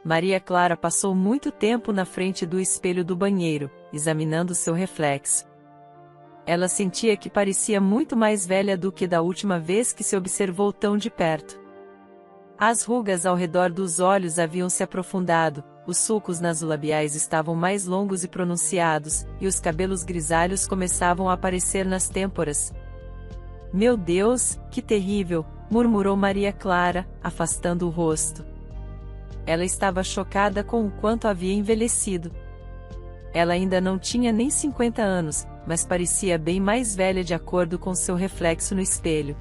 Maria Clara passou muito tempo na frente do espelho do banheiro, examinando seu reflexo. Ela sentia que parecia muito mais velha do que da última vez que se observou tão de perto. As rugas ao redor dos olhos haviam se aprofundado, os sulcos nasolabiais estavam mais longos e pronunciados, e os cabelos grisalhos começavam a aparecer nas têmporas. "Meu Deus, que terrível!" murmurou Maria Clara, afastando o rosto. Ela estava chocada com o quanto havia envelhecido. Ela ainda não tinha nem 50 anos, mas parecia bem mais velha de acordo com seu reflexo no espelho.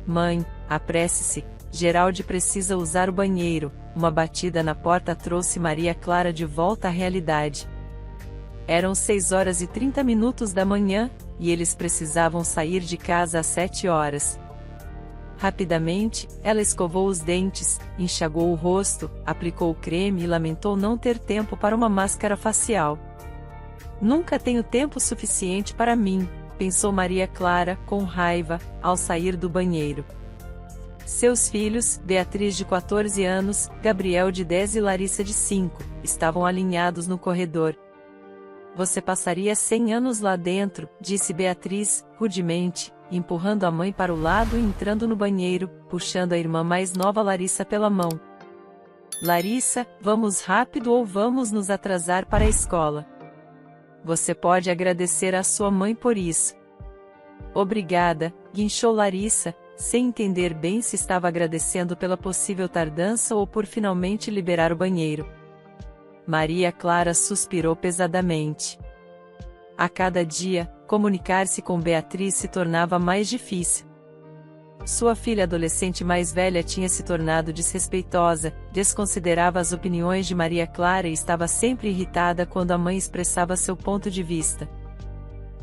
"Mãe, apresse-se, Geralde precisa usar o banheiro." Uma batida na porta trouxe Maria Clara de volta à realidade. Eram 6h30 da manhã, e eles precisavam sair de casa às 7h. Rapidamente, ela escovou os dentes, enxagou o rosto, aplicou o creme e lamentou não ter tempo para uma máscara facial. "Nunca tenho tempo suficiente para mim", pensou Maria Clara, com raiva, ao sair do banheiro. Seus filhos, Beatriz de 14 anos, Gabriel de 10 e Larissa de 5, estavam alinhados no corredor. "Você passaria 100 anos lá dentro", disse Beatriz, rudemente, empurrando a mãe para o lado e entrando no banheiro, puxando a irmã mais nova Larissa pela mão. "Larissa, vamos rápido ou vamos nos atrasar para a escola. Você pode agradecer à sua mãe por isso." "Obrigada", guinchou Larissa, sem entender bem se estava agradecendo pela possível tardança ou por finalmente liberar o banheiro. Maria Clara suspirou pesadamente. A cada dia, comunicar-se com Beatriz se tornava mais difícil. Sua filha adolescente mais velha tinha se tornado desrespeitosa, desconsiderava as opiniões de Maria Clara e estava sempre irritada quando a mãe expressava seu ponto de vista.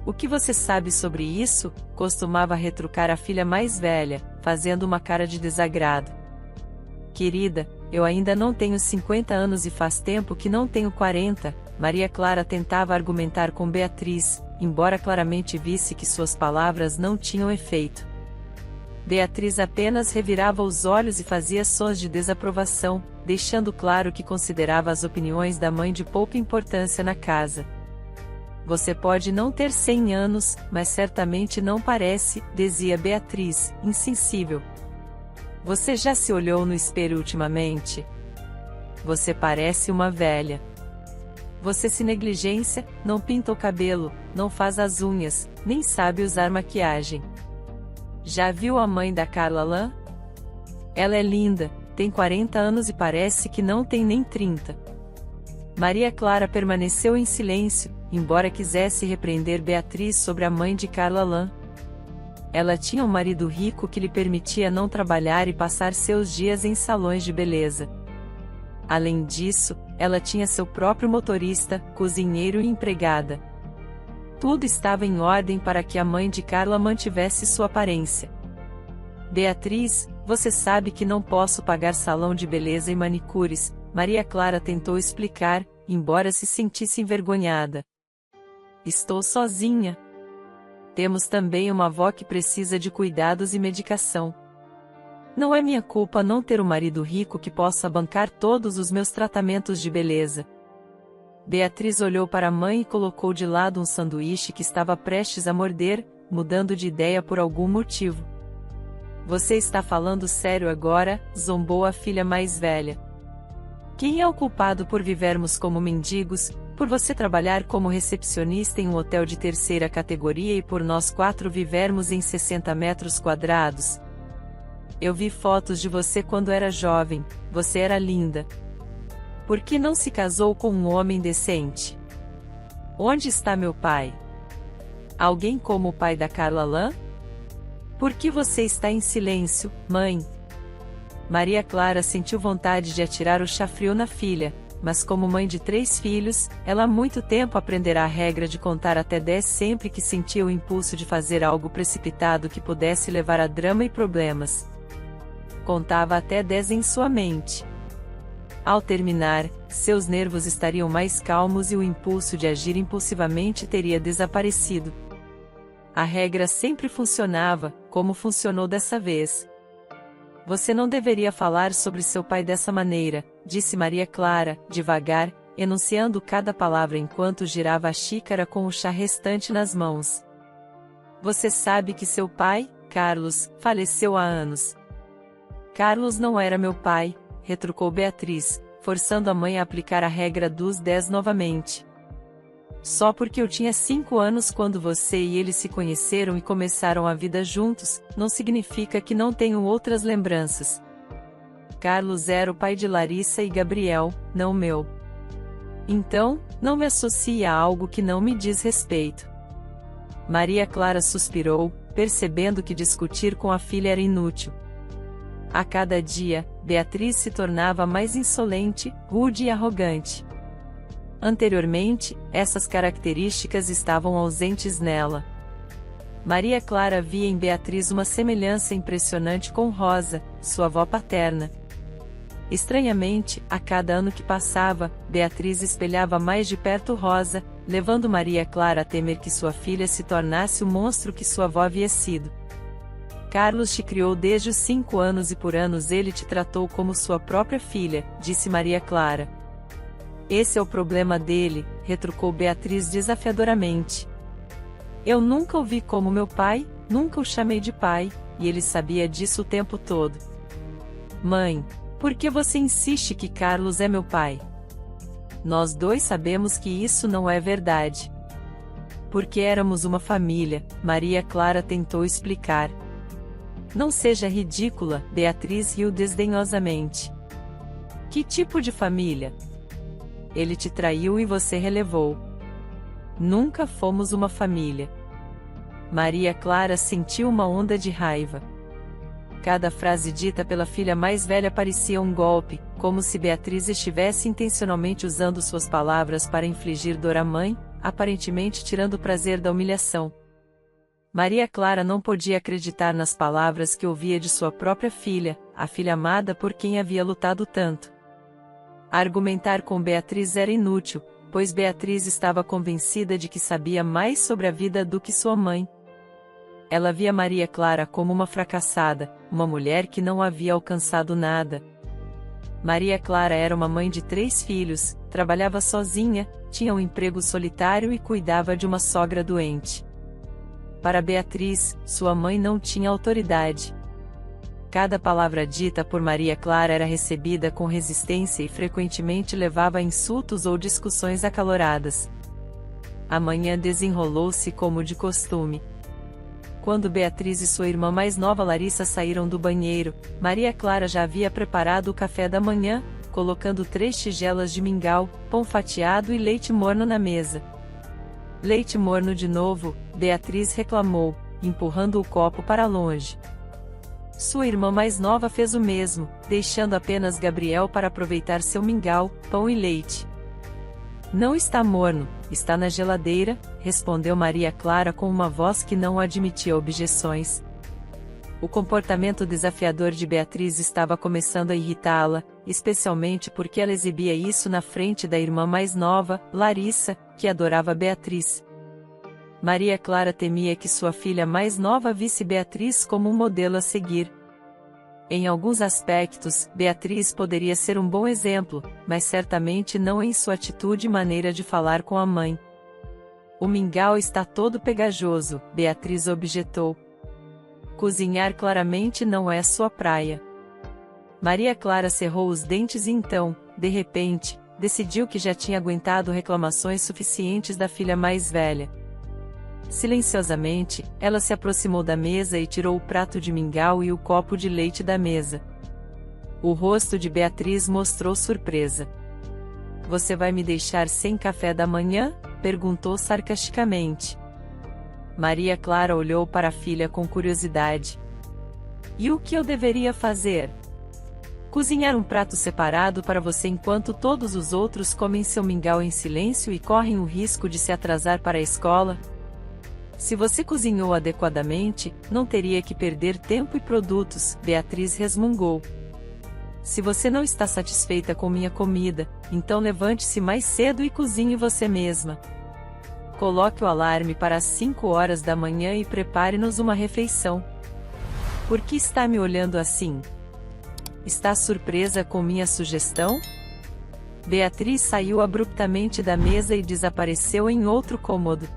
"O que você sabe sobre isso?", costumava retrucar a filha mais velha, fazendo uma cara de desagrado. "Querida, eu ainda não tenho 50 anos e faz tempo que não tenho 40, Maria Clara tentava argumentar com Beatriz, embora claramente visse que suas palavras não tinham efeito. Beatriz apenas revirava os olhos e fazia sons de desaprovação, deixando claro que considerava as opiniões da mãe de pouca importância na casa. "Você pode não ter 100 anos, mas certamente não parece", dizia Beatriz, insensível. "Você já se olhou no espelho ultimamente? Você parece uma velha. Você se negligencia, não pinta o cabelo, não faz as unhas, nem sabe usar maquiagem. Já viu a mãe da Carla Lan? Ela é linda, tem 40 anos e parece que não tem nem 30. Maria Clara permaneceu em silêncio, embora quisesse repreender Beatriz sobre a mãe de Carla Lan. Ela tinha um marido rico que lhe permitia não trabalhar e passar seus dias em salões de beleza. Além disso, ela tinha seu próprio motorista, cozinheiro e empregada. Tudo estava em ordem para que a mãe de Carla mantivesse sua aparência. "Beatriz, você sabe que não posso pagar salão de beleza e manicures", Maria Clara tentou explicar, embora se sentisse envergonhada. "Estou sozinha. Temos também uma avó que precisa de cuidados e medicação. Não é minha culpa não ter um marido rico que possa bancar todos os meus tratamentos de beleza." Beatriz olhou para a mãe e colocou de lado um sanduíche que estava prestes a morder, mudando de ideia por algum motivo. "Você está falando sério agora?", zombou a filha mais velha. "Quem é o culpado por vivermos como mendigos, por você trabalhar como recepcionista em um hotel de terceira categoria e por nós 4 vivermos em 60 metros quadrados? Eu vi fotos de você quando era jovem, você era linda. Por que não se casou com um homem decente? Onde está meu pai? Alguém como o pai da Carla Lan? Por que você está em silêncio, mãe?" Maria Clara sentiu vontade de atirar o chafariz na filha, mas como mãe de 3 filhos, ela há muito tempo aprenderá a regra de contar até 10 sempre que sentia o impulso de fazer algo precipitado que pudesse levar a drama e problemas. Contava até 10 em sua mente. Ao terminar, seus nervos estariam mais calmos e o impulso de agir impulsivamente teria desaparecido. A regra sempre funcionava, como funcionou dessa vez. Você não deveria falar sobre seu pai dessa maneira, disse Maria Clara, devagar, enunciando cada palavra enquanto girava a xícara com o chá restante nas mãos. Você sabe que seu pai, Carlos, faleceu há anos. Carlos não era meu pai, retrucou Beatriz, forçando a mãe a aplicar a regra dos 10 novamente. Só porque eu tinha 5 anos quando você e ele se conheceram e começaram a vida juntos, não significa que não tenho outras lembranças. Carlos era o pai de Larissa e Gabriel, não meu. Então, não me associe a algo que não me diz respeito. Maria Clara suspirou, percebendo que discutir com a filha era inútil. A cada dia, Beatriz se tornava mais insolente, rude e arrogante. Anteriormente, essas características estavam ausentes nela. Maria Clara via em Beatriz uma semelhança impressionante com Rosa, sua avó paterna. Estranhamente, a cada ano que passava, Beatriz espelhava mais de perto Rosa, levando Maria Clara a temer que sua filha se tornasse o monstro que sua avó havia sido. Carlos te criou desde os 5 anos e por anos ele te tratou como sua própria filha, disse Maria Clara. Esse é o problema dele, retrucou Beatriz desafiadoramente. Eu nunca o vi como meu pai, nunca o chamei de pai, e ele sabia disso o tempo todo. Mãe, por que você insiste que Carlos é meu pai? Nós dois sabemos que isso não é verdade. Porque éramos uma família, Maria Clara tentou explicar. Não seja ridícula, Beatriz riu desdenhosamente. Que tipo de família? Ele te traiu e você relevou. Nunca fomos uma família. Maria Clara sentiu uma onda de raiva. Cada frase dita pela filha mais velha parecia um golpe, como se Beatriz estivesse intencionalmente usando suas palavras para infligir dor à mãe, aparentemente tirando o prazer da humilhação. Maria Clara não podia acreditar nas palavras que ouvia de sua própria filha, a filha amada por quem havia lutado tanto. Argumentar com Beatriz era inútil, pois Beatriz estava convencida de que sabia mais sobre a vida do que sua mãe. Ela via Maria Clara como uma fracassada, uma mulher que não havia alcançado nada. Maria Clara era uma mãe de 3 filhos, trabalhava sozinha, tinha um emprego solitário e cuidava de uma sogra doente. Para Beatriz, sua mãe não tinha autoridade. Cada palavra dita por Maria Clara era recebida com resistência e frequentemente levava a insultos ou discussões acaloradas. A manhã desenrolou-se como de costume. Quando Beatriz e sua irmã mais nova Larissa saíram do banheiro, Maria Clara já havia preparado o café da manhã, colocando 3 tigelas de mingau, pão fatiado e leite morno na mesa. Leite morno de novo, Beatriz reclamou, empurrando o copo para longe. Sua irmã mais nova fez o mesmo, deixando apenas Gabriel para aproveitar seu mingau, pão e leite. Não está morno, está na geladeira, respondeu Maria Clara com uma voz que não admitia objeções. O comportamento desafiador de Beatriz estava começando a irritá-la, especialmente porque ela exibia isso na frente da irmã mais nova, Larissa, que adorava Beatriz. Maria Clara temia que sua filha mais nova visse Beatriz como um modelo a seguir. Em alguns aspectos, Beatriz poderia ser um bom exemplo, mas certamente não em sua atitude e maneira de falar com a mãe. O mingau está todo pegajoso, Beatriz objetou. Cozinhar claramente não é sua praia. Maria Clara cerrou os dentes e então, de repente, decidiu que já tinha aguentado reclamações suficientes da filha mais velha. Silenciosamente, ela se aproximou da mesa e tirou o prato de mingau e o copo de leite da mesa. O rosto de Beatriz mostrou surpresa. Você vai me deixar sem café da manhã? Perguntou sarcasticamente. Maria Clara olhou para a filha com curiosidade. E o que eu deveria fazer? Cozinhar um prato separado para você enquanto todos os outros comem seu mingau em silêncio e correm o risco de se atrasar para a escola? Se você cozinhou adequadamente, não teria que perder tempo e produtos, Beatriz resmungou. Se você não está satisfeita com minha comida, então levante-se mais cedo e cozinhe você mesma. Coloque o alarme para as 5 horas da manhã e prepare-nos uma refeição. Por que está me olhando assim? Está surpresa com minha sugestão? Beatriz saiu abruptamente da mesa e desapareceu em outro cômodo.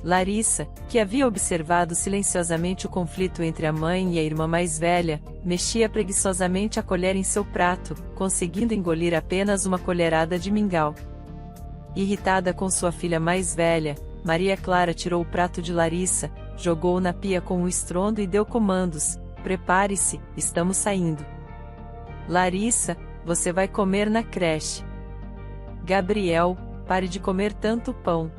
Larissa, que havia observado silenciosamente o conflito entre a mãe e a irmã mais velha, mexia preguiçosamente a colher em seu prato, conseguindo engolir apenas uma colherada de mingau. Irritada com sua filha mais velha, Maria Clara tirou o prato de Larissa, jogou-o na pia com um estrondo e deu comandos: "Prepare-se, estamos saindo. Larissa, você vai comer na creche. Gabriel, pare de comer tanto pão.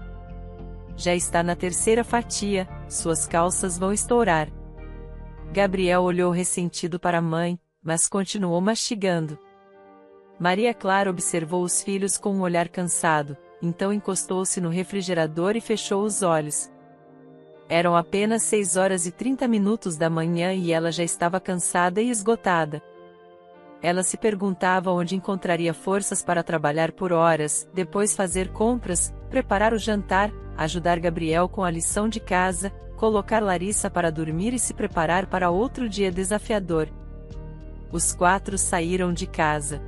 Já está na terceira fatia, suas calças vão estourar." Gabriel olhou ressentido para a mãe, mas continuou mastigando. Maria Clara observou os filhos com um olhar cansado, então encostou-se no refrigerador e fechou os olhos. Eram apenas 6h30 da manhã e ela já estava cansada e esgotada. Ela se perguntava onde encontraria forças para trabalhar por horas, depois fazer compras, preparar o jantar, ajudar Gabriel com a lição de casa, colocar Larissa para dormir e se preparar para outro dia desafiador. Os 4 saíram de casa.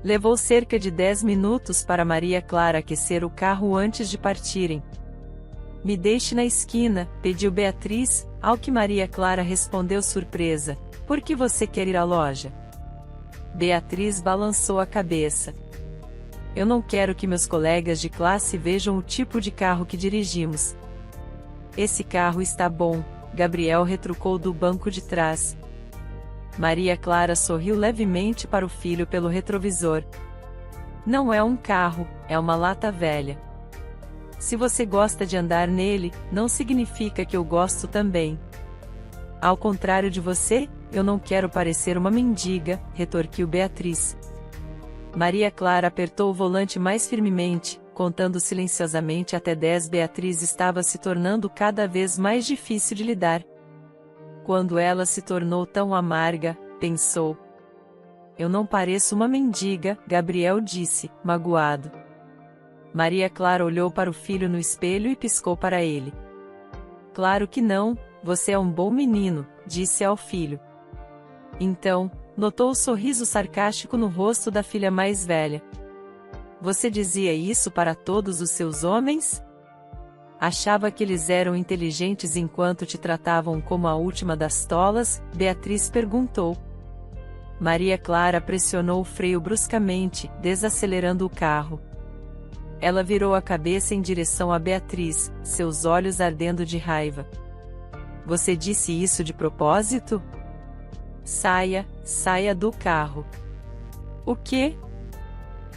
Levou cerca de 10 minutos para Maria Clara aquecer o carro antes de partirem. "Me deixe na esquina", pediu Beatriz, ao que Maria Clara respondeu surpresa: "Por que você quer ir à loja?" Beatriz balançou a cabeça. "Eu não quero que meus colegas de classe vejam o tipo de carro que dirigimos." "Esse carro está bom", Gabriel retrucou do banco de trás. Maria Clara sorriu levemente para o filho pelo retrovisor. "Não é um carro, é uma lata velha. Se você gosta de andar nele, não significa que eu gosto também. Ao contrário de você, eu não quero parecer uma mendiga", retorquiu Beatriz. Maria Clara apertou o volante mais firmemente, contando silenciosamente até 10. Beatriz estava se tornando cada vez mais difícil de lidar. Quando ela se tornou tão amarga, pensou. "Eu não pareço uma mendiga", Gabriel disse, magoado. Maria Clara olhou para o filho no espelho e piscou para ele. "Claro que não, você é um bom menino", disse ao filho. Então, notou o sorriso sarcástico no rosto da filha mais velha. "Você dizia isso para todos os seus homens? Achava que eles eram inteligentes enquanto te tratavam como a última das tolas?", Beatriz perguntou. Maria Clara pressionou o freio bruscamente, desacelerando o carro. Ela virou a cabeça em direção a Beatriz, seus olhos ardendo de raiva. "Você disse isso de propósito? Saia, saia do carro." "O quê?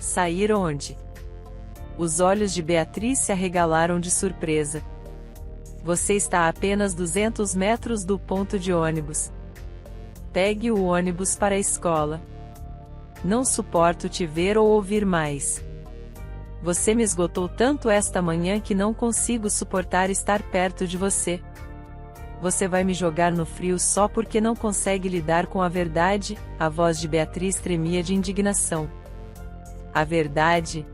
Sair onde?" Os olhos de Beatriz se arregalaram de surpresa. "Você está a apenas 200 metros do ponto de ônibus. Pegue o ônibus para a escola. Não suporto te ver ou ouvir mais. Você me esgotou tanto esta manhã que não consigo suportar estar perto de você. Você vai me jogar no frio só porque não consegue lidar com a verdade?" A voz de Beatriz tremia de indignação. "A verdade?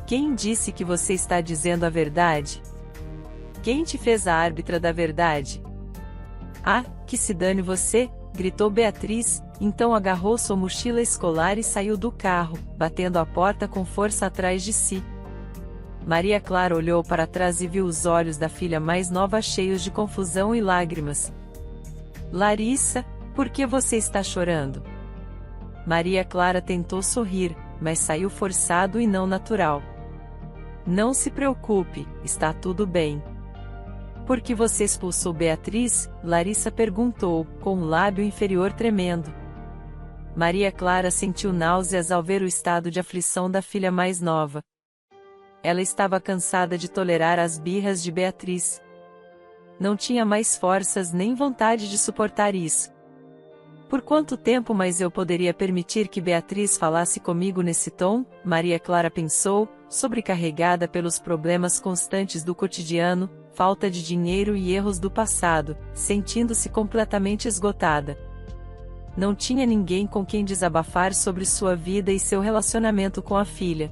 Quem disse que você está dizendo a verdade? Quem te fez a árbitra da verdade?" "Ah, que se dane você!" gritou Beatriz, então agarrou sua mochila escolar e saiu do carro, batendo a porta com força atrás de si. Maria Clara olhou para trás e viu os olhos da filha mais nova cheios de confusão e lágrimas. "Larissa, por que você está chorando?" Maria Clara tentou sorrir, mas saiu forçado e não natural. "Não se preocupe, está tudo bem." "Por que você expulsou Beatriz?" Larissa perguntou, com o lábio inferior tremendo. Maria Clara sentiu náuseas ao ver o estado de aflição da filha mais nova. Ela estava cansada de tolerar as birras de Beatriz. Não tinha mais forças nem vontade de suportar isso. "Por quanto tempo mais eu poderia permitir que Beatriz falasse comigo nesse tom?" Maria Clara pensou, sobrecarregada pelos problemas constantes do cotidiano, falta de dinheiro e erros do passado, sentindo-se completamente esgotada. Não tinha ninguém com quem desabafar sobre sua vida e seu relacionamento com a filha.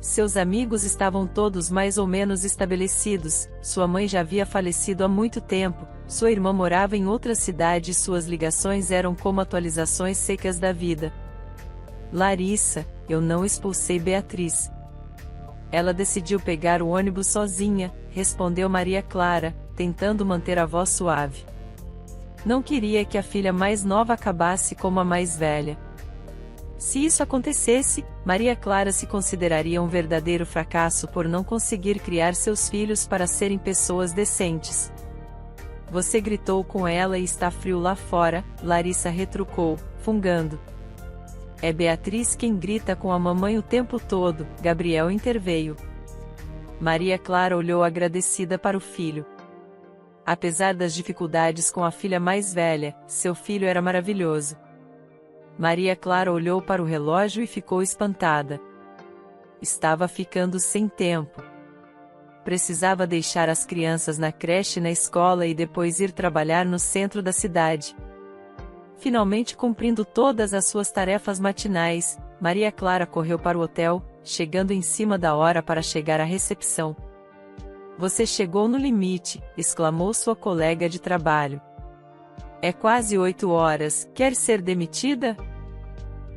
Seus amigos estavam todos mais ou menos estabelecidos, sua mãe já havia falecido há muito tempo, sua irmã morava em outra cidade e suas ligações eram como atualizações secas da vida. Larissa, eu não expulsei Beatriz. Ela decidiu pegar o ônibus sozinha, respondeu Maria Clara, tentando manter a voz suave. Não queria que a filha mais nova acabasse como a mais velha. Se isso acontecesse, Maria Clara se consideraria um verdadeiro fracasso por não conseguir criar seus filhos para serem pessoas decentes. Você gritou com ela e está frio lá fora, Larissa retrucou, fungando. É Beatriz quem grita com a mamãe o tempo todo, Gabriel interveio. Maria Clara olhou agradecida para o filho. Apesar das dificuldades com a filha mais velha, seu filho era maravilhoso. Maria Clara olhou para o relógio e ficou espantada. Estava ficando sem tempo. Precisava deixar as crianças na creche e na escola e depois ir trabalhar no centro da cidade. Finalmente cumprindo todas as suas tarefas matinais, Maria Clara correu para o hotel, chegando em cima da hora para chegar à recepção. Você chegou no limite, exclamou sua colega de trabalho. É quase 8 horas, quer ser demitida?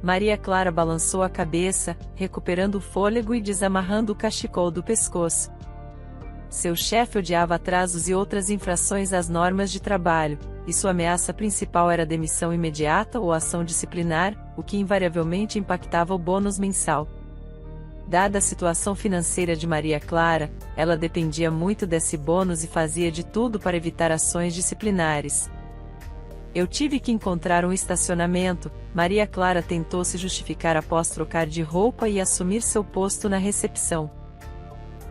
Maria Clara balançou a cabeça, recuperando o fôlego e desamarrando o cachecol do pescoço. Seu chefe odiava atrasos e outras infrações às normas de trabalho, e sua ameaça principal era demissão imediata ou ação disciplinar, o que invariavelmente impactava o bônus mensal. Dada a situação financeira de Maria Clara, ela dependia muito desse bônus e fazia de tudo para evitar ações disciplinares. Eu tive que encontrar um estacionamento, Maria Clara tentou se justificar após trocar de roupa e assumir seu posto na recepção.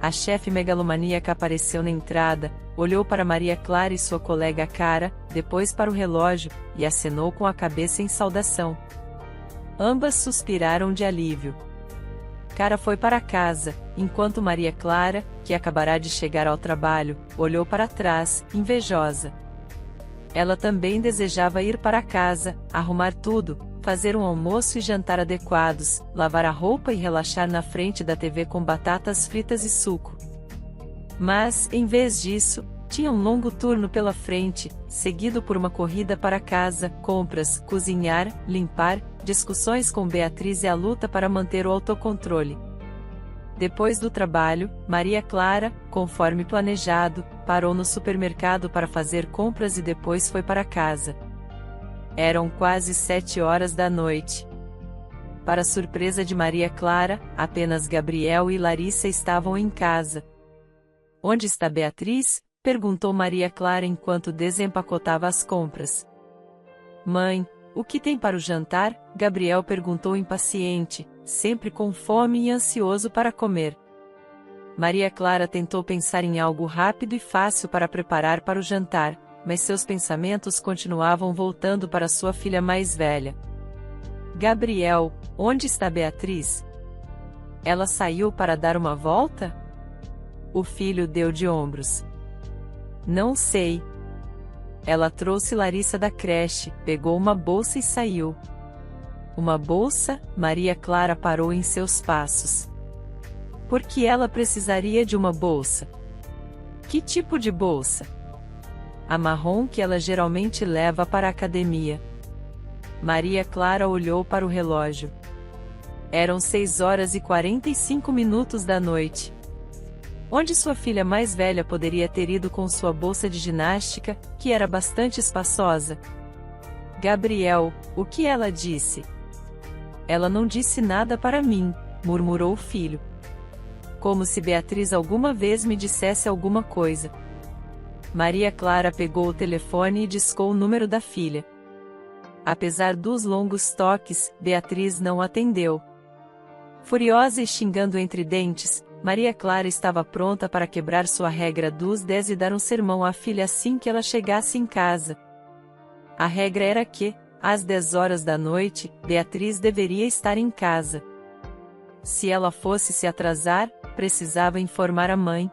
A chefe megalomaníaca apareceu na entrada, olhou para Maria Clara e sua colega Cara, depois para o relógio, e acenou com a cabeça em saudação. Ambas suspiraram de alívio. Cara foi para casa, enquanto Maria Clara, que acabará de chegar ao trabalho, olhou para trás, invejosa. Ela também desejava ir para casa, arrumar tudo, fazer um almoço e jantar adequados, lavar a roupa e relaxar na frente da TV com batatas fritas e suco. Mas, em vez disso, tinha um longo turno pela frente, seguido por uma corrida para casa, compras, cozinhar, limpar, discussões com Beatriz e a luta para manter o autocontrole. Depois do trabalho, Maria Clara, conforme planejado, parou no supermercado para fazer compras e depois foi para casa. Eram quase 7 horas da noite. Para surpresa de Maria Clara, apenas Gabriel e Larissa estavam em casa. Onde está Beatriz? Perguntou Maria Clara enquanto desempacotava as compras. Mãe, o que tem para o jantar? Gabriel perguntou impaciente, sempre com fome e ansioso para comer. Maria Clara tentou pensar em algo rápido e fácil para preparar para o jantar, mas seus pensamentos continuavam voltando para sua filha mais velha. Gabriel, onde está Beatriz? Ela saiu para dar uma volta? O filho deu de ombros. Não sei. Ela trouxe Larissa da creche, pegou uma bolsa e saiu. Uma bolsa? Maria Clara parou em seus passos. Por que ela precisaria de uma bolsa? Que tipo de bolsa? A marrom que ela geralmente leva para a academia. Maria Clara olhou para o relógio. Eram 6 horas e 45 minutos da noite. Onde sua filha mais velha poderia ter ido com sua bolsa de ginástica, que era bastante espaçosa? Gabriel, o que ela disse? Ela não disse nada para mim, murmurou o filho. Como se Beatriz alguma vez me dissesse alguma coisa. Maria Clara pegou o telefone e discou o número da filha. Apesar dos longos toques, Beatriz não atendeu. Furiosa e xingando entre dentes, Maria Clara estava pronta para quebrar sua regra dos 10 e dar um sermão à filha assim que ela chegasse em casa. A regra era que, às 10 horas da noite, Beatriz deveria estar em casa. Se ela fosse se atrasar, precisava informar a mãe.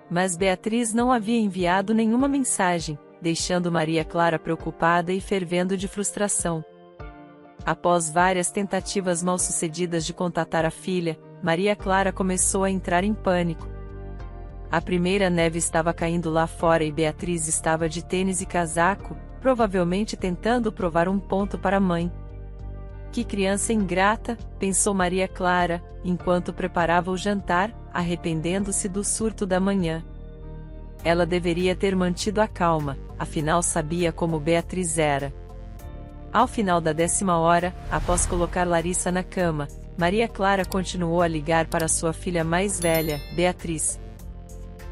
Mas Beatriz não havia enviado nenhuma mensagem, deixando Maria Clara preocupada e fervendo de frustração. Após várias tentativas mal-sucedidas de contatar a filha, Maria Clara começou a entrar em pânico. A primeira neve estava caindo lá fora e Beatriz estava de tênis e casaco, provavelmente tentando provar um ponto para a mãe. Que criança ingrata, pensou Maria Clara, enquanto preparava o jantar, arrependendo-se do surto da manhã. Ela deveria ter mantido a calma, afinal sabia como Beatriz era. Ao final da 10ª hora, após colocar Larissa na cama, Maria Clara continuou a ligar para sua filha mais velha, Beatriz.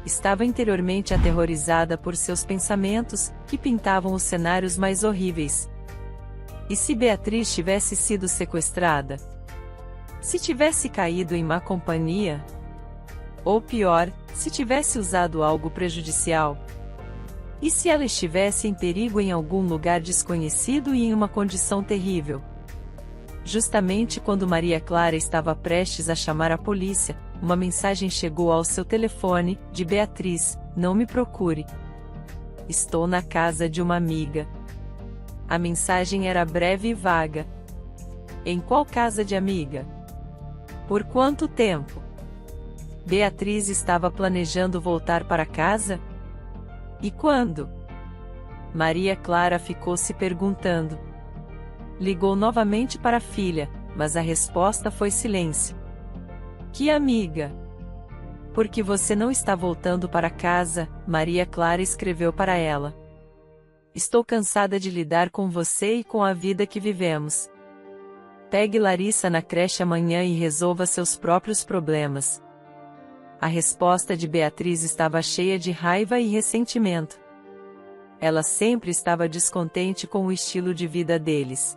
Estava interiormente aterrorizada por seus pensamentos, que pintavam os cenários mais horríveis. E se Beatriz tivesse sido sequestrada? Se tivesse caído em má companhia? Ou pior, se tivesse usado algo prejudicial? E se ela estivesse em perigo em algum lugar desconhecido e em uma condição terrível? Justamente quando Maria Clara estava prestes a chamar a polícia, uma mensagem chegou ao seu telefone, de Beatriz: "Não me procure. Estou na casa de uma amiga." A mensagem era breve e vaga. Em qual casa de amiga? Por quanto tempo? Beatriz estava planejando voltar para casa? E quando? Maria Clara ficou se perguntando. Ligou novamente para a filha, mas a resposta foi silêncio. Que amiga? Por que você não está voltando para casa? Maria Clara escreveu para ela. Estou cansada de lidar com você e com a vida que vivemos. Pegue Larissa na creche amanhã e resolva seus próprios problemas. A resposta de Beatriz estava cheia de raiva e ressentimento. Ela sempre estava descontente com o estilo de vida deles.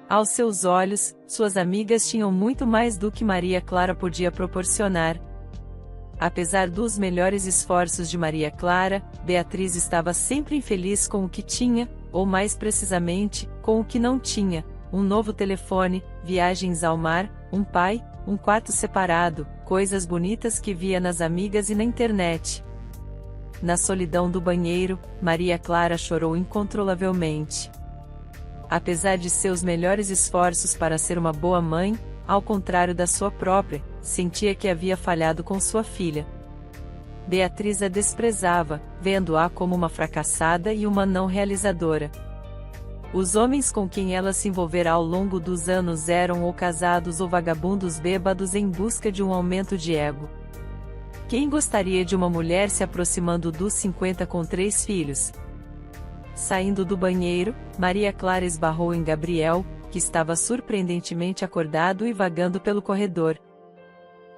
Aos seus olhos, suas amigas tinham muito mais do que Maria Clara podia proporcionar. Apesar dos melhores esforços de Maria Clara, Beatriz estava sempre infeliz com o que tinha, ou mais precisamente, com o que não tinha: um novo telefone, viagens ao mar, um pai, um quarto separado, coisas bonitas que via nas amigas e na internet. Na solidão do banheiro, Maria Clara chorou incontrolavelmente. Apesar de seus melhores esforços para ser uma boa mãe, ao contrário da sua própria, sentia que havia falhado com sua filha. Beatriz a desprezava, vendo-a como uma fracassada e uma não realizadora. Os homens com quem ela se envolvera ao longo dos anos eram ou casados ou vagabundos bêbados em busca de um aumento de ego. Quem gostaria de uma mulher se aproximando dos 50 com 3 filhos? Saindo do banheiro, Maria Clara esbarrou em Gabriel, que estava surpreendentemente acordado e vagando pelo corredor.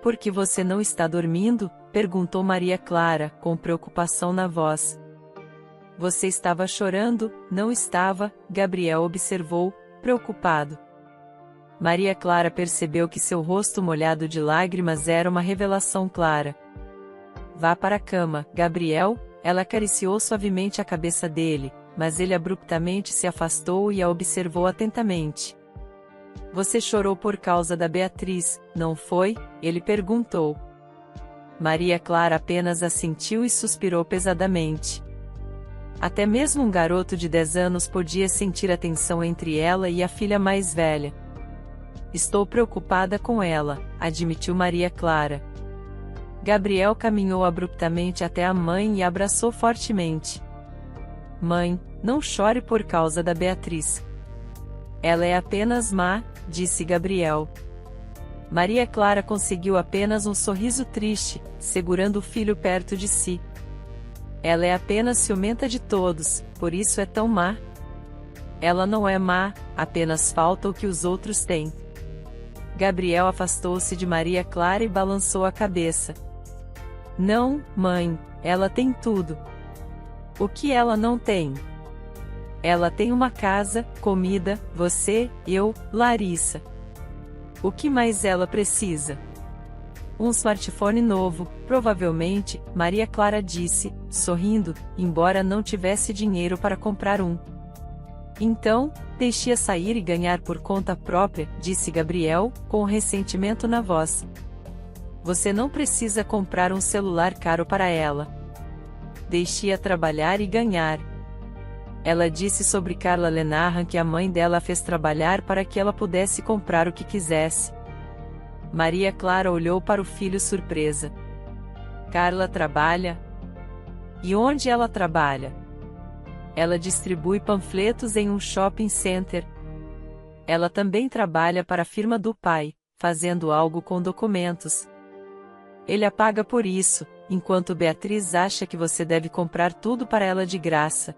"Por que você não está dormindo?" perguntou Maria Clara, com preocupação na voz. "Você estava chorando, não estava?" Gabriel observou, preocupado. Maria Clara percebeu que seu rosto molhado de lágrimas era uma revelação clara. "Vá para a cama, Gabriel." Ela acariciou suavemente a cabeça dele, mas ele abruptamente se afastou e a observou atentamente. "Você chorou por causa da Beatriz, não foi?" ele perguntou. Maria Clara apenas assentiu e suspirou pesadamente. Até mesmo um garoto de 10 anos podia sentir a tensão entre ela e a filha mais velha. "Estou preocupada com ela", admitiu Maria Clara. Gabriel caminhou abruptamente até a mãe e a abraçou fortemente. "Mãe, não chore por causa da Beatriz. Ela é apenas má", disse Gabriel. Maria Clara conseguiu apenas um sorriso triste, segurando o filho perto de si. "Ela é apenas ciumenta de todos, por isso é tão má." "Ela não é má, apenas falta o que os outros têm." Gabriel afastou-se de Maria Clara e balançou a cabeça. "Não, mãe, ela tem tudo." "O que ela não tem?" "Ela tem uma casa, comida, você, eu, Larissa." "O que mais ela precisa?" "Um smartphone novo, provavelmente," Maria Clara disse, sorrindo, embora não tivesse dinheiro para comprar um. "Então, deixe-a sair e ganhar por conta própria," disse Gabriel, com ressentimento na voz. "Você não precisa comprar um celular caro para ela. Deixe-a trabalhar e ganhar." Ela disse sobre Carla Lenarhan que a mãe dela a fez trabalhar para que ela pudesse comprar o que quisesse. Maria Clara olhou para o filho surpresa. Carla trabalha? E onde ela trabalha? Ela distribui panfletos em um shopping center. Ela também trabalha para a firma do pai, fazendo algo com documentos. Ele a paga por isso, enquanto Beatriz acha que você deve comprar tudo para ela de graça.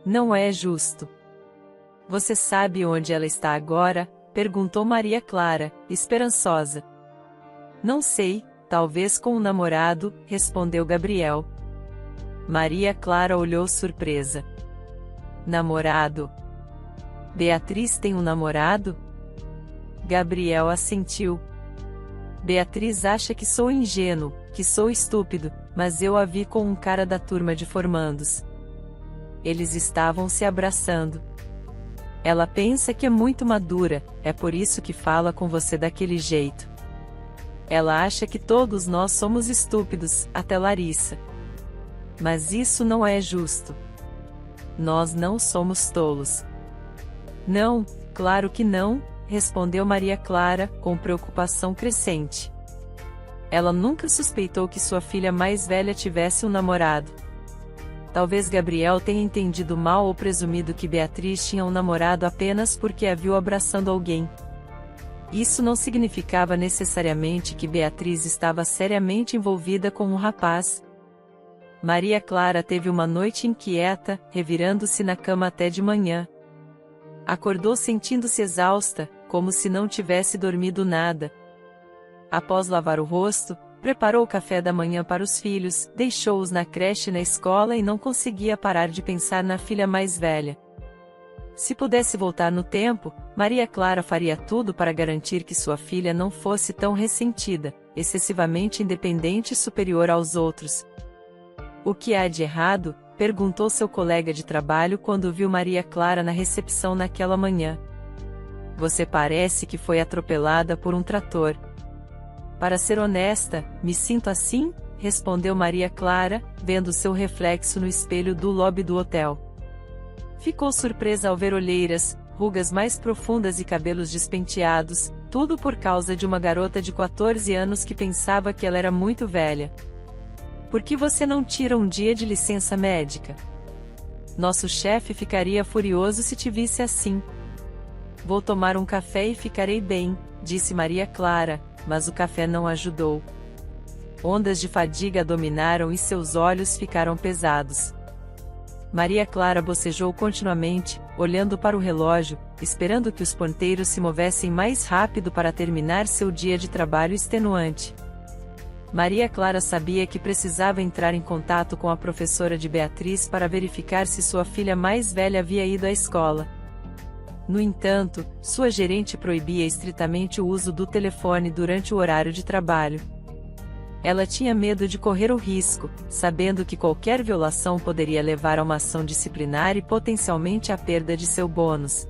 Não é justo. Você sabe onde ela está agora? Perguntou Maria Clara, esperançosa. Não sei, talvez com um namorado, respondeu Gabriel. Maria Clara olhou surpresa. Namorado? Beatriz tem um namorado? Gabriel assentiu. Beatriz acha que sou ingênuo, que sou estúpido, mas eu a vi com um cara da turma de formandos. Eles estavam se abraçando. Ela pensa que é muito madura, é por isso que fala com você daquele jeito. Ela acha que todos nós somos estúpidos, até Larissa. Mas isso não é justo. Nós não somos tolos. Não, claro que não, respondeu Maria Clara, com preocupação crescente. Ela nunca suspeitou que sua filha mais velha tivesse um namorado. Talvez Gabriel tenha entendido mal ou presumido que Beatriz tinha um namorado apenas porque a viu abraçando alguém. Isso não significava necessariamente que Beatriz estava seriamente envolvida com um rapaz. Maria Clara teve uma noite inquieta, revirando-se na cama até de manhã. Acordou sentindo-se exausta, como se não tivesse dormido nada. Após lavar o rosto, preparou o café da manhã para os filhos, deixou-os na creche e na escola e não conseguia parar de pensar na filha mais velha. Se pudesse voltar no tempo, Maria Clara faria tudo para garantir que sua filha não fosse tão ressentida, excessivamente independente e superior aos outros. O que há de errado? Perguntou seu colega de trabalho quando viu Maria Clara na recepção naquela manhã. Você parece que foi atropelada por um trator. Para ser honesta, me sinto assim, respondeu Maria Clara, vendo seu reflexo no espelho do lobby do hotel. Ficou surpresa ao ver olheiras, rugas mais profundas e cabelos despenteados, tudo por causa de uma garota de 14 anos que pensava que ela era muito velha. Por que você não tira um dia de licença médica? Nosso chefe ficaria furioso se te visse assim. Vou tomar um café e ficarei bem, disse Maria Clara, mas o café não ajudou. Ondas de fadiga a dominaram e seus olhos ficaram pesados. Maria Clara bocejou continuamente, olhando para o relógio, esperando que os ponteiros se movessem mais rápido para terminar seu dia de trabalho extenuante. Maria Clara sabia que precisava entrar em contato com a professora de Beatriz para verificar se sua filha mais velha havia ido à escola. No entanto, sua gerente proibia estritamente o uso do telefone durante o horário de trabalho. Ela tinha medo de correr o risco, sabendo que qualquer violação poderia levar a uma ação disciplinar e potencialmente à perda de seu bônus.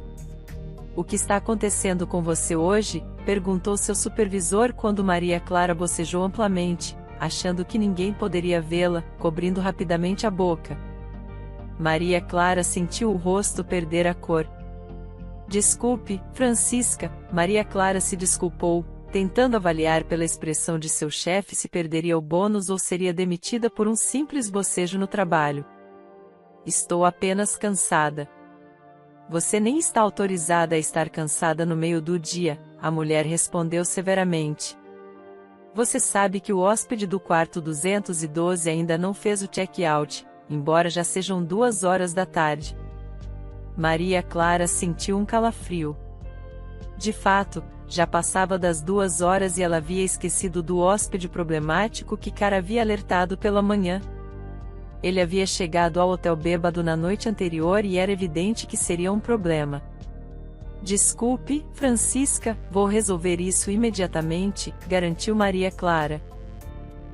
O que está acontecendo com você hoje? Perguntou seu supervisor quando Maria Clara bocejou amplamente, achando que ninguém poderia vê-la, cobrindo rapidamente a boca. Maria Clara sentiu o rosto perder a cor. Desculpe, Francisca, Maria Clara se desculpou, tentando avaliar pela expressão de seu chefe se perderia o bônus ou seria demitida por um simples bocejo no trabalho. Estou apenas cansada. Você nem está autorizada a estar cansada no meio do dia, a mulher respondeu severamente. Você sabe que o hóspede do quarto 212 ainda não fez o check-out, embora já sejam 2 horas da tarde. Maria Clara sentiu um calafrio. De fato, já passava das 2 horas e ela havia esquecido do hóspede problemático que Cara havia alertado pela manhã. Ele havia chegado ao hotel bêbado na noite anterior e era evidente que seria um problema. Desculpe, Francisca, vou resolver isso imediatamente, garantiu Maria Clara.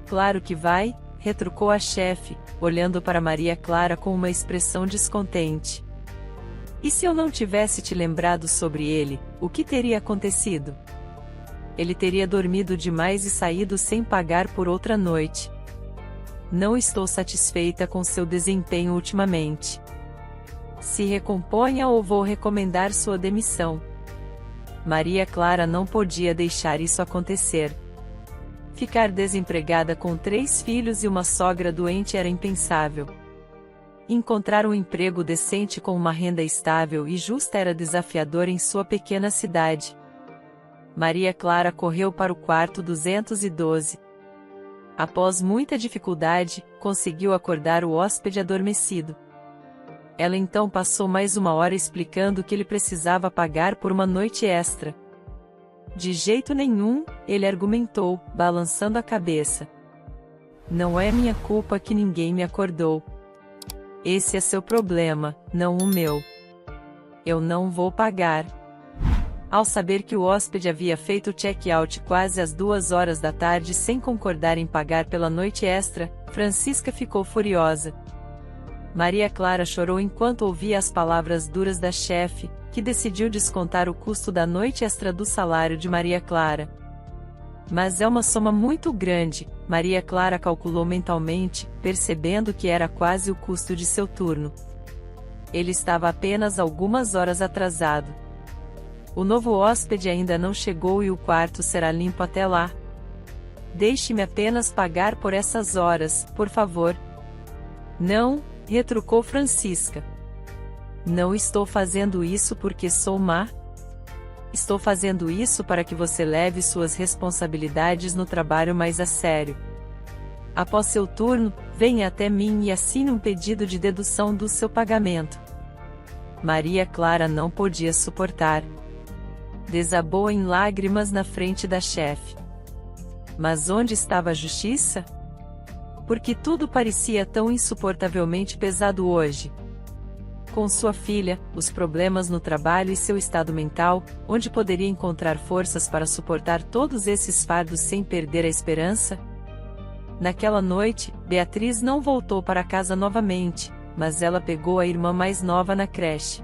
Claro que vai, retrucou a chefe, olhando para Maria Clara com uma expressão descontente. E se eu não tivesse te lembrado sobre ele, o que teria acontecido? Ele teria dormido demais e saído sem pagar por outra noite. Não estou satisfeita com seu desempenho ultimamente. Se recomponha ou vou recomendar sua demissão. Maria Clara não podia deixar isso acontecer. Ficar desempregada com 3 filhos e uma sogra doente era impensável. Encontrar um emprego decente com uma renda estável e justa era desafiador em sua pequena cidade. Maria Clara correu para o quarto 212. Após muita dificuldade, conseguiu acordar o hóspede adormecido. Ela então passou mais 1 hora explicando que ele precisava pagar por uma noite extra. De jeito nenhum, ele argumentou, balançando a cabeça. Não é minha culpa que ninguém me acordou. Esse é seu problema, não o meu. Eu não vou pagar. Ao saber que o hóspede havia feito o check-out quase às 2 horas da tarde sem concordar em pagar pela noite extra, Francisca ficou furiosa. Maria Clara chorou enquanto ouvia as palavras duras da chefe, que decidiu descontar o custo da noite extra do salário de Maria Clara. Mas é uma soma muito grande, Maria Clara calculou mentalmente, percebendo que era quase o custo de seu turno. Ele estava apenas algumas horas atrasado. O novo hóspede ainda não chegou e o quarto será limpo até lá. Deixe-me apenas pagar por essas horas, por favor. Não, retrucou Francisca. Não estou fazendo isso porque sou má. Estou fazendo isso para que você leve suas responsabilidades no trabalho mais a sério. Após seu turno, venha até mim e assine um pedido de dedução do seu pagamento. Maria Clara não podia suportar. Desabou em lágrimas na frente da chefe. Mas onde estava a justiça? Porque tudo parecia tão insuportavelmente pesado hoje. Com sua filha, os problemas no trabalho e seu estado mental, onde poderia encontrar forças para suportar todos esses fardos sem perder a esperança? Naquela noite, Beatriz não voltou para casa novamente, mas ela pegou a irmã mais nova na creche.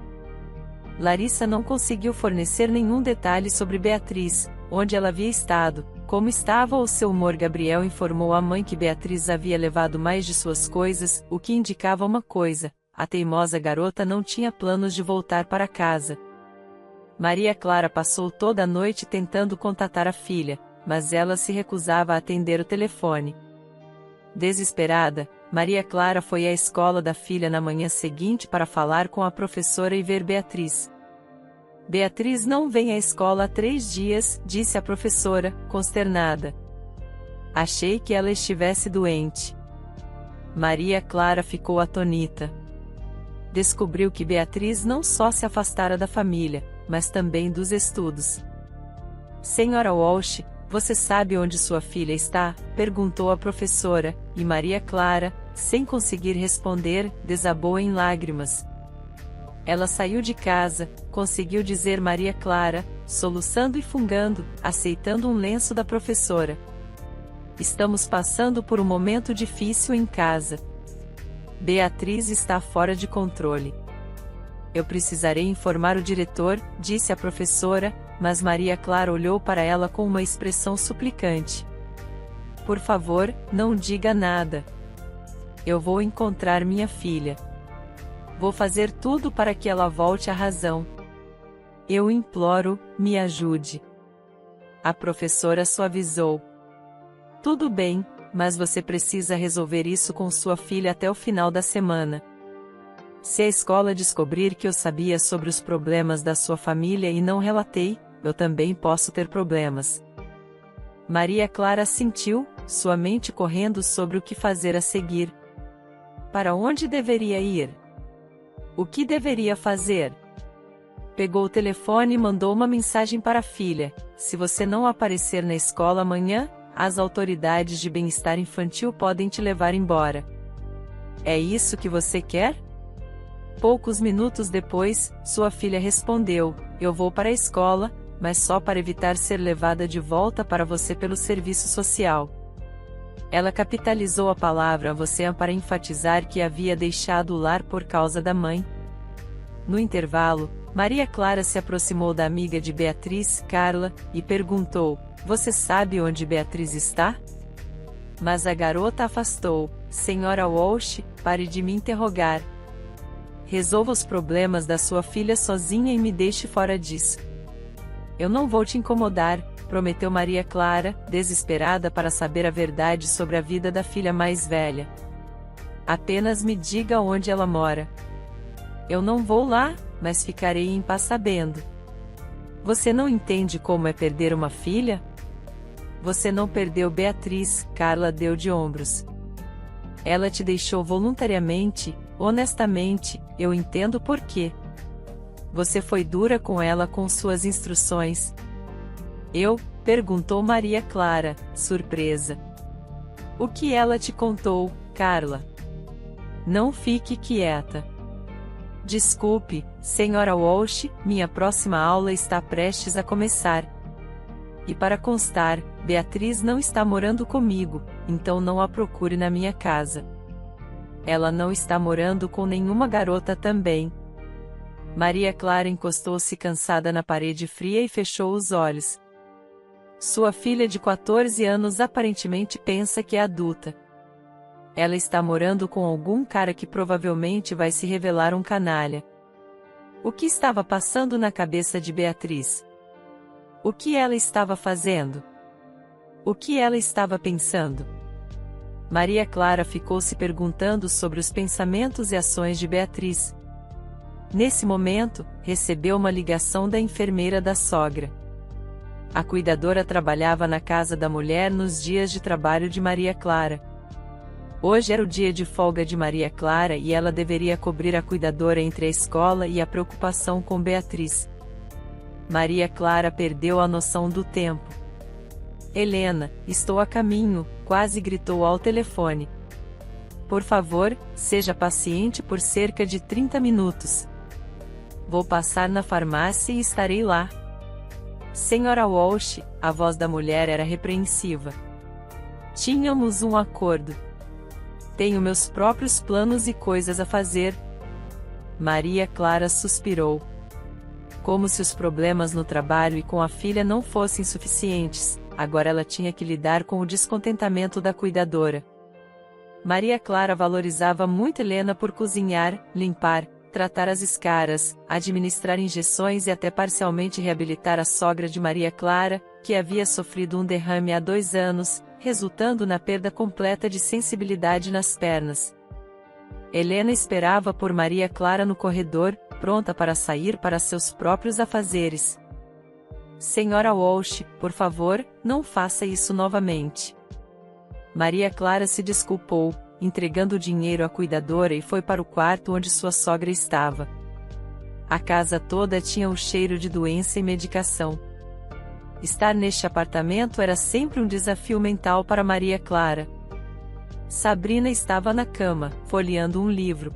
Larissa não conseguiu fornecer nenhum detalhe sobre Beatriz, onde ela havia estado, como estava ou seu humor. Gabriel informou à mãe que Beatriz havia levado mais de suas coisas, o que indicava uma coisa: a teimosa garota não tinha planos de voltar para casa. Maria Clara passou toda a noite tentando contatar a filha, mas ela se recusava a atender o telefone. Desesperada, Maria Clara foi à escola da filha na manhã seguinte para falar com a professora e ver Beatriz. Beatriz não vem à escola há 3 dias, disse a professora, consternada. Achei que ela estivesse doente. Maria Clara ficou atônita. Descobriu que Beatriz não só se afastara da família, mas também dos estudos. Senhora Walsh, você sabe onde sua filha está? Perguntou a professora, e Maria Clara, sem conseguir responder, desabou em lágrimas. Ela saiu de casa, conseguiu dizer Maria Clara, soluçando e fungando, aceitando um lenço da professora. Estamos passando por um momento difícil em casa. Beatriz está fora de controle. Eu precisarei informar o diretor, disse a professora, mas Maria Clara olhou para ela com uma expressão suplicante. Por favor, não diga nada. Eu vou encontrar minha filha. Vou fazer tudo para que ela volte à razão. Eu imploro, me ajude. A professora suavizou. Tudo bem, mas você precisa resolver isso com sua filha até o final da semana. Se a escola descobrir que eu sabia sobre os problemas da sua família e não relatei, eu também posso ter problemas. Maria Clara assentiu, sua mente correndo sobre o que fazer a seguir. Para onde deveria ir? O que deveria fazer? Pegou o telefone e mandou uma mensagem para a filha: se você não aparecer na escola amanhã, as autoridades de bem-estar infantil podem te levar embora. É isso que você quer? Poucos minutos depois, sua filha respondeu: eu vou para a escola, mas só para evitar ser levada de volta para você pelo serviço social. Ela capitalizou a palavra você para enfatizar que havia deixado o lar por causa da mãe. No intervalo, Maria Clara se aproximou da amiga de Beatriz, Carla, e perguntou: você sabe onde Beatriz está? Mas a garota afastou: Senhora Walsh, pare de me interrogar. resolva os problemas da sua filha sozinha e me deixe fora disso. Eu não vou te incomodar, prometeu Maria Clara, desesperada para saber a verdade sobre a vida da filha mais velha. Apenas me diga onde ela mora. Eu não vou lá, mas ficarei em paz sabendo. Você não entende como é perder uma filha? Você não perdeu Beatriz, Carla deu de ombros. Ela te deixou voluntariamente, honestamente, eu entendo por quê. Você foi dura com ela com suas instruções. Eu? Perguntou Maria Clara, surpresa. O que ela te contou, Carla? Não fique quieta. Desculpe, senhora Walsh, minha próxima aula está prestes a começar. E para constar, Beatriz não está morando comigo, então não a procure na minha casa. Ela não está morando com nenhuma garota também. Maria Clara encostou-se cansada na parede fria e fechou os olhos. Sua filha de 14 anos aparentemente pensa que é adulta. Ela está morando com algum cara que provavelmente vai se revelar um canalha. O que estava passando na cabeça de Beatriz? O que ela estava fazendo? O que ela estava pensando? Maria Clara ficou se perguntando sobre os pensamentos e ações de Beatriz. Nesse momento, recebeu uma ligação da enfermeira da sogra. A cuidadora trabalhava na casa da mulher nos dias de trabalho de Maria Clara. Hoje era o dia de folga de Maria Clara e ela deveria cobrir a cuidadora entre a escola e a preocupação com Beatriz. Maria Clara perdeu a noção do tempo. Helena, estou a caminho, quase gritou ao telefone. Por favor, seja paciente por cerca de 30 minutos. Vou passar na farmácia e estarei lá. Senhora Walsh, a voz da mulher era repreensiva. Tínhamos um acordo. Tenho meus próprios planos e coisas a fazer. Maria Clara suspirou. Como se os problemas no trabalho e com a filha não fossem suficientes, agora ela tinha que lidar com o descontentamento da cuidadora. Maria Clara valorizava muito Helena por cozinhar, limpar, tratar as escaras, administrar injeções e até parcialmente reabilitar a sogra de Maria Clara, que havia sofrido um derrame há 2 anos, resultando na perda completa de sensibilidade nas pernas. Helena esperava por Maria Clara no corredor, pronta para sair para seus próprios afazeres. Senhora Walsh, por favor, não faça isso novamente. Maria Clara se desculpou, entregando o dinheiro à cuidadora e foi para o quarto onde sua sogra estava. A casa toda tinha o cheiro de doença e medicação. Estar neste apartamento era sempre um desafio mental para Maria Clara. Sabrina estava na cama, folheando um livro.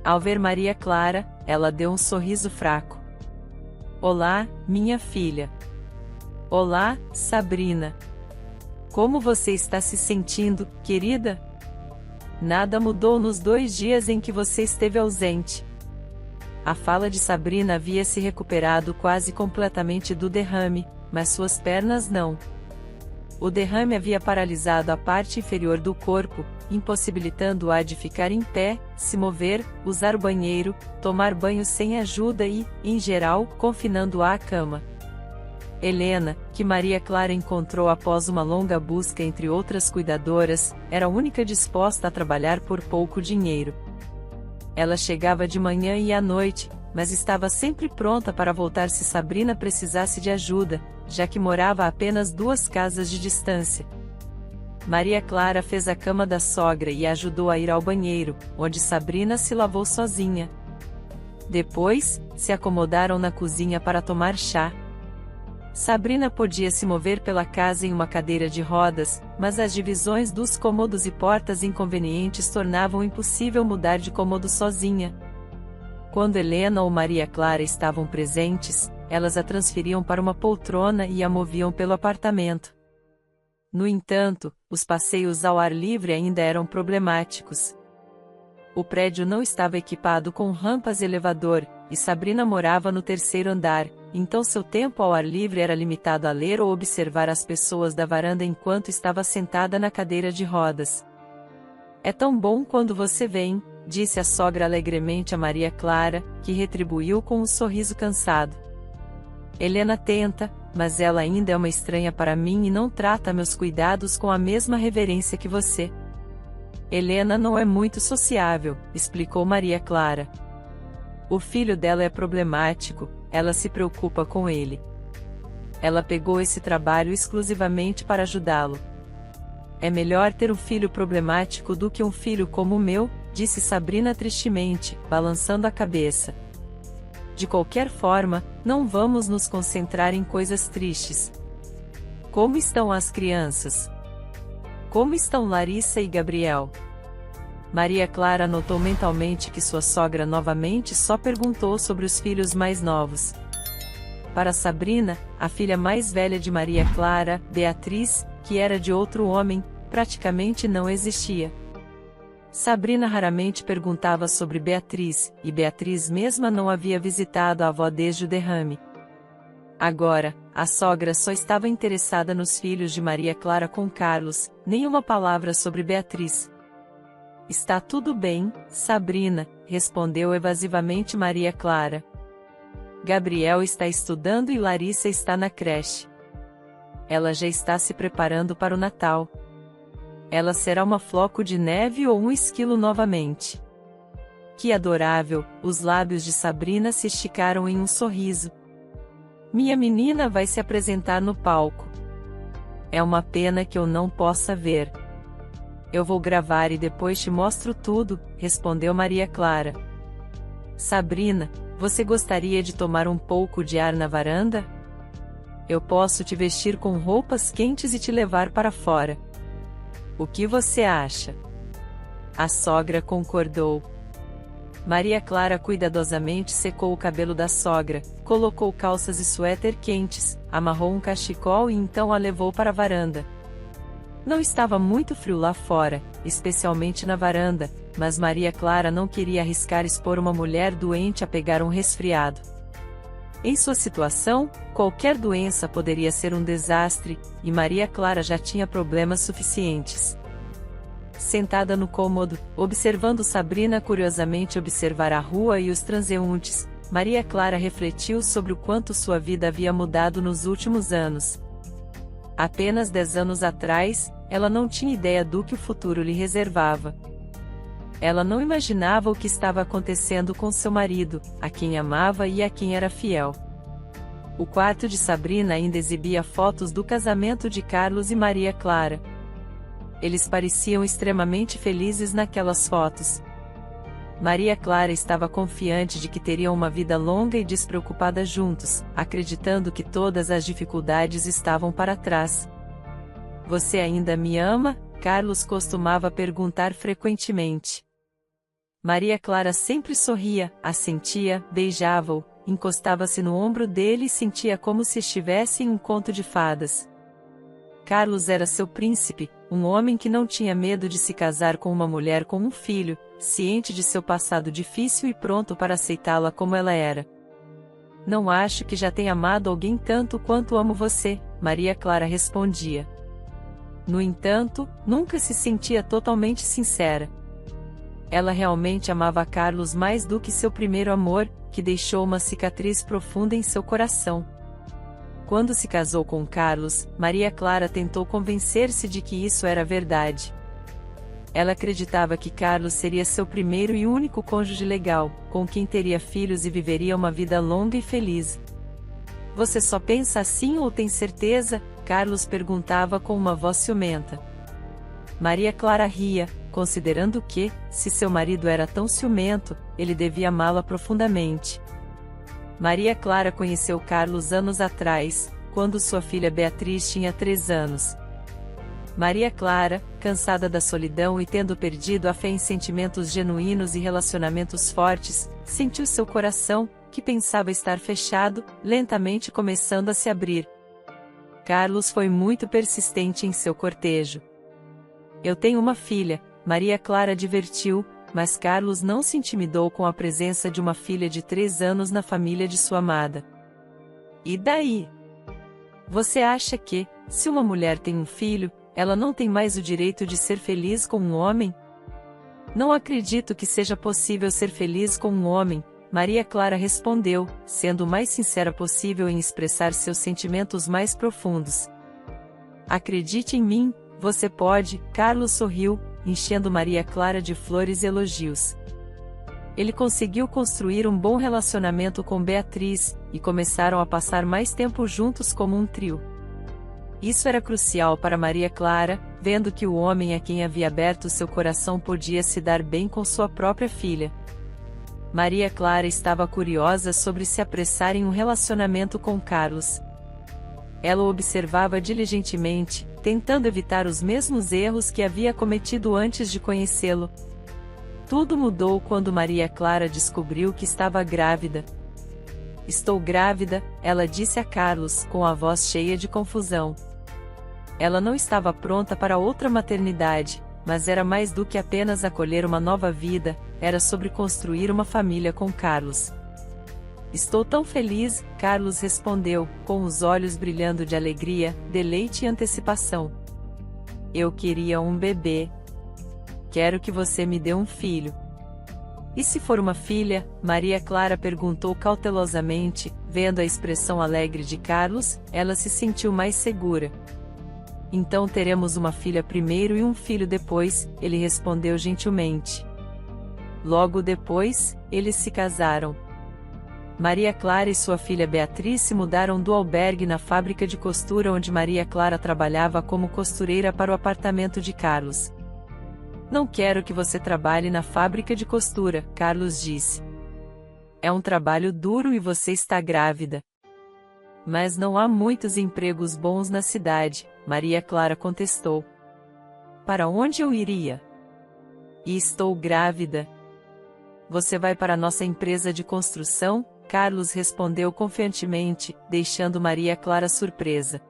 Ao ver Maria Clara, ela deu um sorriso fraco. Olá, minha filha. Olá, Sabrina. Como você está se sentindo, querida? Nada mudou nos 2 dias em que você esteve ausente. A fala de Sabrina havia se recuperado quase completamente do derrame, mas suas pernas não. O derrame havia paralisado a parte inferior do corpo, impossibilitando-a de ficar em pé, se mover, usar o banheiro, tomar banho sem ajuda e, em geral, confinando-a à cama. Helena, que Maria Clara encontrou após uma longa busca entre outras cuidadoras, era a única disposta a trabalhar por pouco dinheiro. Ela chegava de manhã e à noite, mas estava sempre pronta para voltar se Sabrina precisasse de ajuda, já que morava a apenas 2 casas de distância. Maria Clara fez a cama da sogra e a ajudou a ir ao banheiro, onde Sabrina se lavou sozinha. Depois, se acomodaram na cozinha para tomar chá. Sabrina podia se mover pela casa em uma cadeira de rodas, mas as divisões dos cômodos e portas inconvenientes tornavam impossível mudar de cômodo sozinha. Quando Helena ou Maria Clara estavam presentes, elas a transferiam para uma poltrona e a moviam pelo apartamento. No entanto, os passeios ao ar livre ainda eram problemáticos. O prédio não estava equipado com rampas e elevador, e Sabrina morava no 3º andar, então seu tempo ao ar livre era limitado a ler ou observar as pessoas da varanda enquanto estava sentada na cadeira de rodas. É tão bom quando você vem, disse a sogra alegremente a Maria Clara, que retribuiu com um sorriso cansado. Helena tenta, mas ela ainda é uma estranha para mim e não trata meus cuidados com a mesma reverência que você. Helena não é muito sociável, explicou Maria Clara. O filho dela é problemático, ela se preocupa com ele. Ela pegou esse trabalho exclusivamente para ajudá-lo. É melhor ter um filho problemático do que um filho como o meu, disse Sabrina tristemente, balançando a cabeça. De qualquer forma, não vamos nos concentrar em coisas tristes. Como estão as crianças? Como estão Larissa e Gabriel? Maria Clara notou mentalmente que sua sogra novamente só perguntou sobre os filhos mais novos. Para Sabrina, a filha mais velha de Maria Clara, Beatriz, que era de outro homem, praticamente não existia. Sabrina raramente perguntava sobre Beatriz, e Beatriz mesma não havia visitado a avó desde o derrame. Agora, a sogra só estava interessada nos filhos de Maria Clara com Carlos, nenhuma palavra sobre Beatriz. Está tudo bem, Sabrina, respondeu evasivamente Maria Clara. Gabriel está estudando e Larissa está na creche. Ela já está se preparando para o Natal. Ela será uma floco de neve ou um esquilo novamente. Que adorável, os lábios de Sabrina se esticaram em um sorriso. Minha menina vai se apresentar no palco. É uma pena que eu não possa ver. Eu vou gravar e depois te mostro tudo, respondeu Maria Clara. Sabrina, você gostaria de tomar um pouco de ar na varanda? Eu posso te vestir com roupas quentes e te levar para fora. O que você acha? A sogra concordou. Maria Clara cuidadosamente secou o cabelo da sogra, colocou calças e suéter quentes, amarrou um cachecol e então a levou para a varanda. Não estava muito frio lá fora, especialmente na varanda, mas Maria Clara não queria arriscar expor uma mulher doente a pegar um resfriado. Em sua situação, qualquer doença poderia ser um desastre, e Maria Clara já tinha problemas suficientes. Sentada no cômodo, observando Sabrina curiosamente observar a rua e os transeuntes, Maria Clara refletiu sobre o quanto sua vida havia mudado nos últimos anos. Apenas 10 anos atrás, ela não tinha ideia do que o futuro lhe reservava. Ela não imaginava o que estava acontecendo com seu marido, a quem amava e a quem era fiel. O quarto de Sabrina ainda exibia fotos do casamento de Carlos e Maria Clara. Eles pareciam extremamente felizes naquelas fotos. Maria Clara estava confiante de que teriam uma vida longa e despreocupada juntos, acreditando que todas as dificuldades estavam para trás. Você ainda me ama? Carlos costumava perguntar frequentemente. Maria Clara sempre sorria, assentia, beijava-o, encostava-se no ombro dele e sentia como se estivesse em um conto de fadas. Carlos era seu príncipe, um homem que não tinha medo de se casar com uma mulher com um filho, ciente de seu passado difícil e pronto para aceitá-la como ela era. Não acho que já tenha amado alguém tanto quanto amo você, Maria Clara respondia. No entanto, nunca se sentia totalmente sincera. Ela realmente amava Carlos mais do que seu primeiro amor, que deixou uma cicatriz profunda em seu coração. Quando se casou com Carlos, Maria Clara tentou convencer-se de que isso era verdade. Ela acreditava que Carlos seria seu primeiro e único cônjuge legal, com quem teria filhos e viveria uma vida longa e feliz. Você só pensa assim ou tem certeza? Carlos perguntava com uma voz ciumenta. Maria Clara ria, considerando que, se seu marido era tão ciumento, ele devia amá-la profundamente. Maria Clara conheceu Carlos anos atrás, quando sua filha Beatriz tinha 3 anos. Maria Clara, cansada da solidão e tendo perdido a fé em sentimentos genuínos e relacionamentos fortes, sentiu seu coração, que pensava estar fechado, lentamente começando a se abrir. Carlos foi muito persistente em seu cortejo. Eu tenho uma filha, Maria Clara advertiu, mas Carlos não se intimidou com a presença de uma filha de 3 anos na família de sua amada. E daí? Você acha que, se uma mulher tem um filho, ela não tem mais o direito de ser feliz com um homem? Não acredito que seja possível ser feliz com um homem, Maria Clara respondeu, sendo o mais sincera possível em expressar seus sentimentos mais profundos. Acredite em mim, você pode, Carlos sorriu, enchendo Maria Clara de flores e elogios. Ele conseguiu construir um bom relacionamento com Beatriz, e começaram a passar mais tempo juntos como um trio. Isso era crucial para Maria Clara, vendo que o homem a quem havia aberto seu coração podia se dar bem com sua própria filha. Maria Clara estava curiosa sobre se apressar em um relacionamento com Carlos. Ela o observava diligentemente, tentando evitar os mesmos erros que havia cometido antes de conhecê-lo. Tudo mudou quando Maria Clara descobriu que estava grávida. Estou grávida, ela disse a Carlos, com a voz cheia de confusão. Ela não estava pronta para outra maternidade, mas era mais do que apenas acolher uma nova vida, era sobre construir uma família com Carlos. Estou tão feliz, Carlos respondeu, com os olhos brilhando de alegria, deleite e antecipação. Eu queria um bebê. Quero que você me dê um filho. E se for uma filha? Maria Clara perguntou cautelosamente, vendo a expressão alegre de Carlos, ela se sentiu mais segura. Então teremos uma filha primeiro e um filho depois, ele respondeu gentilmente. Logo depois, eles se casaram. Maria Clara e sua filha Beatriz se mudaram do albergue na fábrica de costura onde Maria Clara trabalhava como costureira para o apartamento de Carlos. Não quero que você trabalhe na fábrica de costura, Carlos disse. É um trabalho duro e você está grávida. Mas não há muitos empregos bons na cidade, Maria Clara contestou. Para onde eu iria? E estou grávida. Você vai para a nossa empresa de construção? Carlos respondeu confiantemente, deixando Maria Clara surpresa.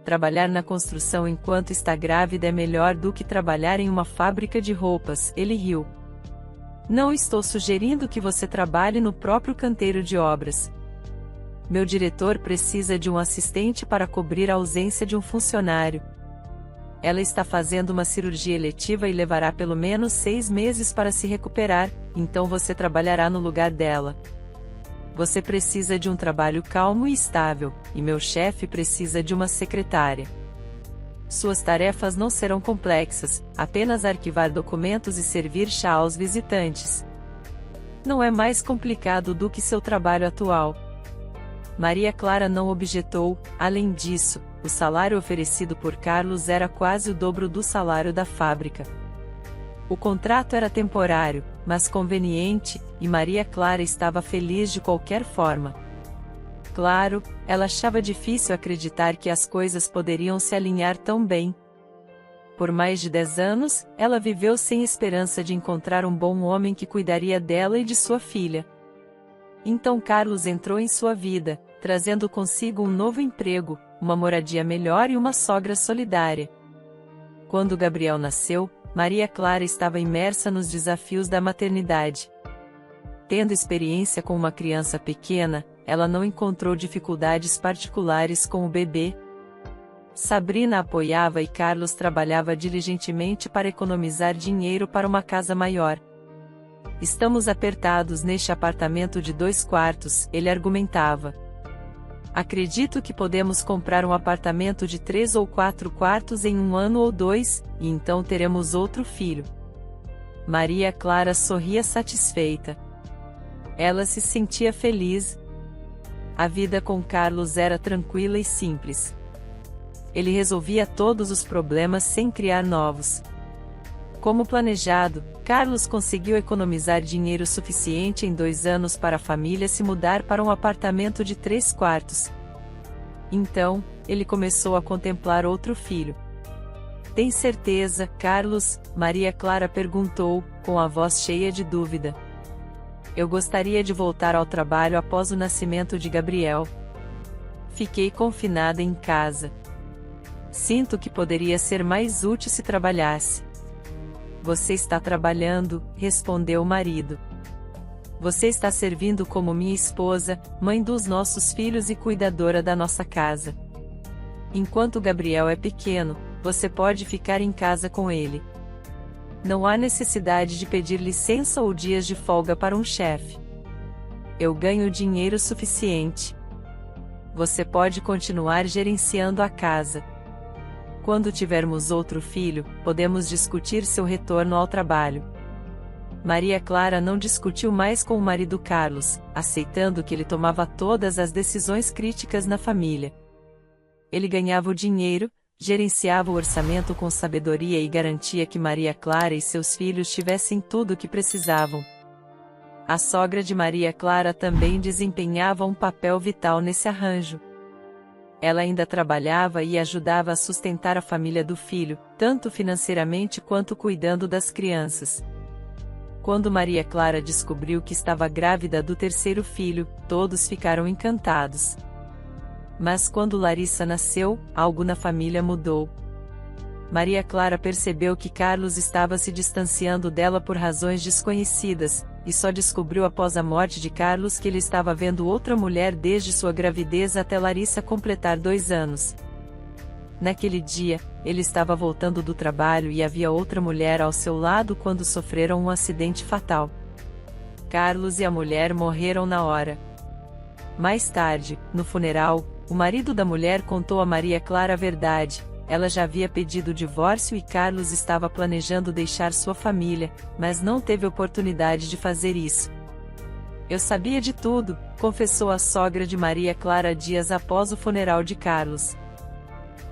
Trabalhar na construção enquanto está grávida é melhor do que trabalhar em uma fábrica de roupas, ele riu. Não estou sugerindo que você trabalhe no próprio canteiro de obras. Meu diretor precisa de um assistente para cobrir a ausência de um funcionário. Ela está fazendo uma cirurgia eletiva e levará pelo menos 6 meses para se recuperar, então você trabalhará no lugar dela. Você precisa de um trabalho calmo e estável, e meu chefe precisa de uma secretária. Suas tarefas não serão complexas, apenas arquivar documentos e servir chá aos visitantes. Não é mais complicado do que seu trabalho atual. Maria Clara não objetou, além disso, o salário oferecido por Carlos era quase o dobro do salário da fábrica. O contrato era temporário, mas conveniente, e Maria Clara estava feliz de qualquer forma. Claro, ela achava difícil acreditar que as coisas poderiam se alinhar tão bem. Por mais de 10 anos, ela viveu sem esperança de encontrar um bom homem que cuidaria dela e de sua filha. Então Carlos entrou em sua vida, trazendo consigo um novo emprego, uma moradia melhor e uma sogra solidária. Quando Gabriel nasceu, Maria Clara estava imersa nos desafios da maternidade. Tendo experiência com uma criança pequena, ela não encontrou dificuldades particulares com o bebê. Sabrina apoiava e Carlos trabalhava diligentemente para economizar dinheiro para uma casa maior. Estamos apertados neste apartamento de 2 quartos, ele argumentava. Acredito que podemos comprar um apartamento de 3 ou 4 quartos em 1 ano ou 2, e então teremos outro filho. Maria Clara sorria satisfeita. Ela se sentia feliz. A vida com Carlos era tranquila e simples. Ele resolvia todos os problemas sem criar novos. Como planejado, Carlos conseguiu economizar dinheiro suficiente em 2 anos para a família se mudar para um apartamento de 3 quartos. Então, ele começou a contemplar outro filho. Tem certeza, Carlos? Maria Clara perguntou, com a voz cheia de dúvida. Eu gostaria de voltar ao trabalho após o nascimento de Gabriel. Fiquei confinada em casa. Sinto que poderia ser mais útil se trabalhasse. Você está trabalhando, respondeu o marido. Você está servindo como minha esposa, mãe dos nossos filhos e cuidadora da nossa casa. Enquanto Gabriel é pequeno, você pode ficar em casa com ele. Não há necessidade de pedir licença ou dias de folga para um chefe. Eu ganho dinheiro suficiente. Você pode continuar gerenciando a casa. Quando tivermos outro filho, podemos discutir seu retorno ao trabalho. Maria Clara não discutiu mais com o marido Carlos, aceitando que ele tomava todas as decisões críticas na família. Ele ganhava o dinheiro, gerenciava o orçamento com sabedoria e garantia que Maria Clara e seus filhos tivessem tudo o que precisavam. A sogra de Maria Clara também desempenhava um papel vital nesse arranjo. Ela ainda trabalhava e ajudava a sustentar a família do filho, tanto financeiramente quanto cuidando das crianças. Quando Maria Clara descobriu que estava grávida do terceiro filho, todos ficaram encantados. Mas quando Larissa nasceu, algo na família mudou. Maria Clara percebeu que Carlos estava se distanciando dela por razões desconhecidas, e só descobriu após a morte de Carlos que ele estava vendo outra mulher desde sua gravidez até Larissa completar 2 anos. Naquele dia, ele estava voltando do trabalho e havia outra mulher ao seu lado quando sofreram um acidente fatal. Carlos e a mulher morreram na hora. Mais tarde, no funeral, o marido da mulher contou a Maria Clara a verdade. Ela já havia pedido o divórcio e Carlos estava planejando deixar sua família, mas não teve oportunidade de fazer isso. Eu sabia de tudo, confessou a sogra de Maria Clara dias após o funeral de Carlos.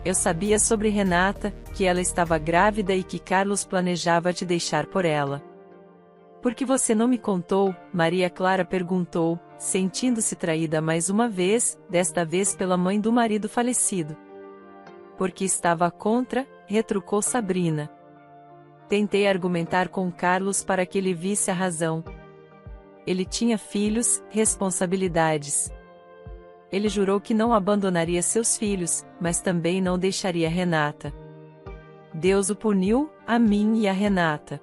Eu sabia sobre Renata, que ela estava grávida e que Carlos planejava te deixar por ela. Por que você não me contou? Maria Clara perguntou, sentindo-se traída mais uma vez, desta vez pela mãe do marido falecido. Porque estava contra, retrucou Sabrina. Tentei argumentar com Carlos para que ele visse a razão. Ele tinha filhos, responsabilidades. Ele jurou que não abandonaria seus filhos, mas também não deixaria Renata. Deus o puniu, a mim e a Renata.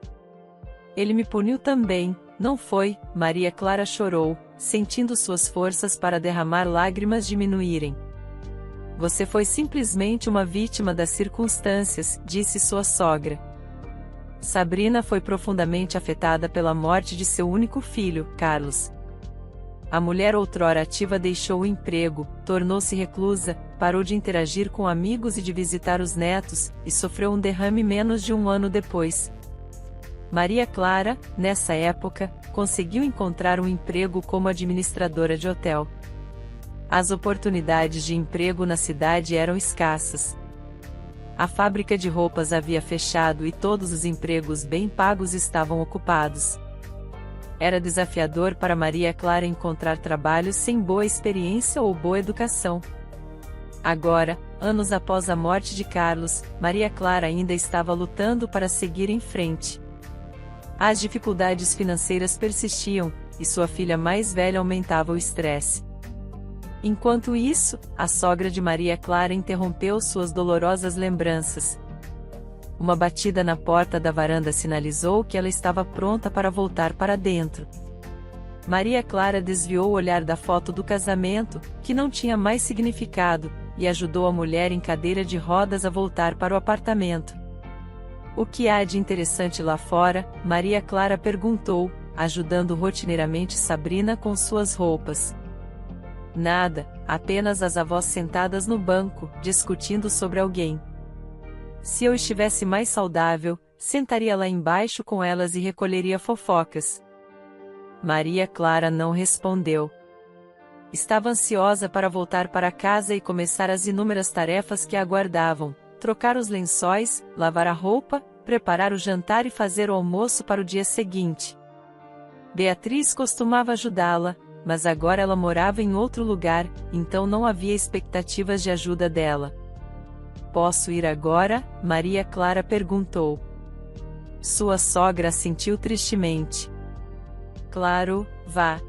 Ele me puniu também, não foi? Maria Clara chorou, sentindo suas forças para derramar lágrimas diminuírem. Você foi simplesmente uma vítima das circunstâncias, disse sua sogra. Sabrina foi profundamente afetada pela morte de seu único filho, Carlos. A mulher outrora ativa deixou o emprego, tornou-se reclusa, parou de interagir com amigos e de visitar os netos, e sofreu um derrame menos de 1 ano depois. Maria Clara, nessa época, conseguiu encontrar um emprego como administradora de hotel. As oportunidades de emprego na cidade eram escassas. A fábrica de roupas havia fechado e todos os empregos bem pagos estavam ocupados. Era desafiador para Maria Clara encontrar trabalho sem boa experiência ou boa educação. Agora, anos após a morte de Carlos, Maria Clara ainda estava lutando para seguir em frente. As dificuldades financeiras persistiam, e sua filha mais velha aumentava o estresse. Enquanto isso, a sogra de Maria Clara interrompeu suas dolorosas lembranças. Uma batida na porta da varanda sinalizou que ela estava pronta para voltar para dentro. Maria Clara desviou o olhar da foto do casamento, que não tinha mais significado, e ajudou a mulher em cadeira de rodas a voltar para o apartamento. O que há de interessante lá fora? Maria Clara perguntou, ajudando rotineiramente Sabrina com suas roupas. Nada, apenas as avós sentadas no banco, discutindo sobre alguém. Se eu estivesse mais saudável, sentaria lá embaixo com elas e recolheria fofocas. Maria Clara não respondeu. Estava ansiosa para voltar para casa e começar as inúmeras tarefas que a aguardavam: trocar os lençóis, lavar a roupa, preparar o jantar e fazer o almoço para o dia seguinte. Beatriz costumava ajudá-la, mas agora ela morava em outro lugar, então não havia expectativas de ajuda dela. Posso ir agora? Maria Clara perguntou. Sua sogra assentiu tristemente. Claro, vá.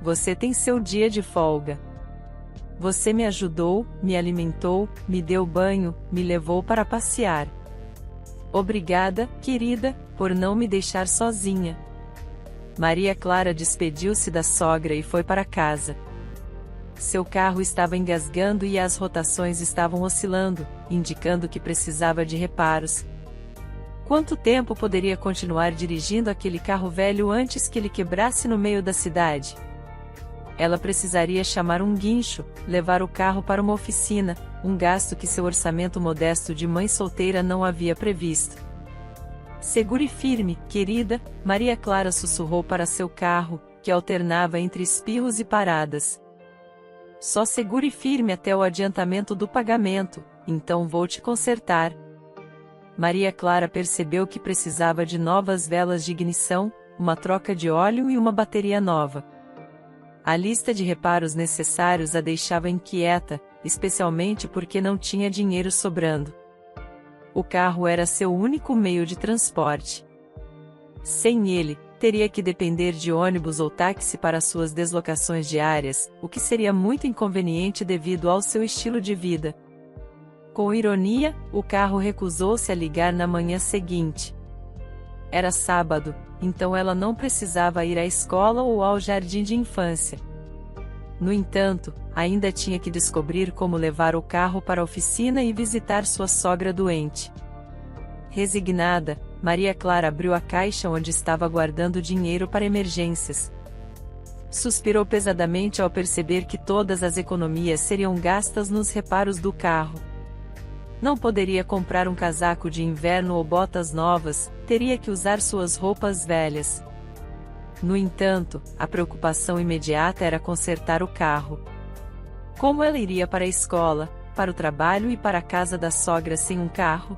Você tem seu dia de folga. Você me ajudou, me alimentou, me deu banho, me levou para passear. Obrigada, querida, por não me deixar sozinha. Maria Clara despediu-se da sogra e foi para casa. Seu carro estava engasgando e as rotações estavam oscilando, indicando que precisava de reparos. Quanto tempo poderia continuar dirigindo aquele carro velho antes que ele quebrasse no meio da cidade? Ela precisaria chamar um guincho, levar o carro para uma oficina, um gasto que seu orçamento modesto de mãe solteira não havia previsto. Segure firme, querida, Maria Clara sussurrou para seu carro, que alternava entre espirros e paradas. Só segure firme até o adiantamento do pagamento, então vou te consertar. Maria Clara percebeu que precisava de novas velas de ignição, uma troca de óleo e uma bateria nova. A lista de reparos necessários a deixava inquieta, especialmente porque não tinha dinheiro sobrando. O carro era seu único meio de transporte. Sem ele, teria que depender de ônibus ou táxi para suas deslocações diárias, o que seria muito inconveniente devido ao seu estilo de vida. Com ironia, o carro recusou-se a ligar na manhã seguinte. Era sábado, então ela não precisava ir à escola ou ao jardim de infância. No entanto, ainda tinha que descobrir como levar o carro para a oficina e visitar sua sogra doente. Resignada, Maria Clara abriu a caixa onde estava guardando dinheiro para emergências. Suspirou pesadamente ao perceber que todas as economias seriam gastas nos reparos do carro. Não poderia comprar um casaco de inverno ou botas novas, teria que usar suas roupas velhas. No entanto, a preocupação imediata era consertar o carro. Como ela iria para a escola, para o trabalho e para a casa da sogra sem um carro?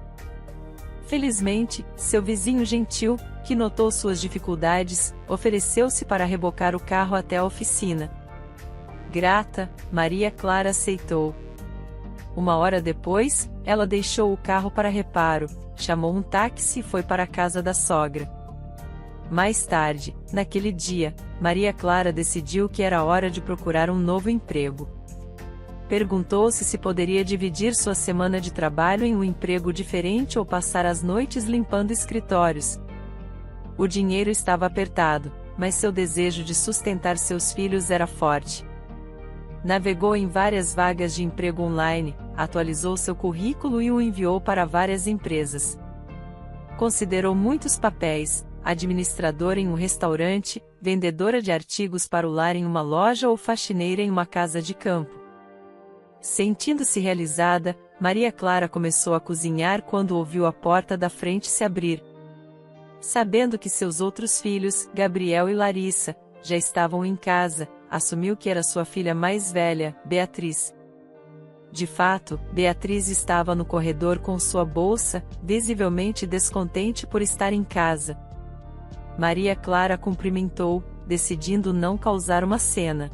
Felizmente, seu vizinho gentil, que notou suas dificuldades, ofereceu-se para rebocar o carro até a oficina. Grata, Maria Clara aceitou. Uma hora depois, ela deixou o carro para reparo, chamou um táxi e foi para a casa da sogra. Mais tarde, naquele dia, Maria Clara decidiu que era hora de procurar um novo emprego. Perguntou-se se poderia dividir sua semana de trabalho em um emprego diferente ou passar as noites limpando escritórios. O dinheiro estava apertado, mas seu desejo de sustentar seus filhos era forte. Navegou em várias vagas de emprego online, atualizou seu currículo e o enviou para várias empresas. Considerou muitos papéis: administradora em um restaurante, vendedora de artigos para o lar em uma loja ou faxineira em uma casa de campo. Sentindo-se realizada, Maria Clara começou a cozinhar quando ouviu a porta da frente se abrir. Sabendo que seus outros filhos, Gabriel e Larissa, já estavam em casa, assumiu que era sua filha mais velha, Beatriz. De fato, Beatriz estava no corredor com sua bolsa, visivelmente descontente por estar em casa. Maria Clara cumprimentou, decidindo não causar uma cena.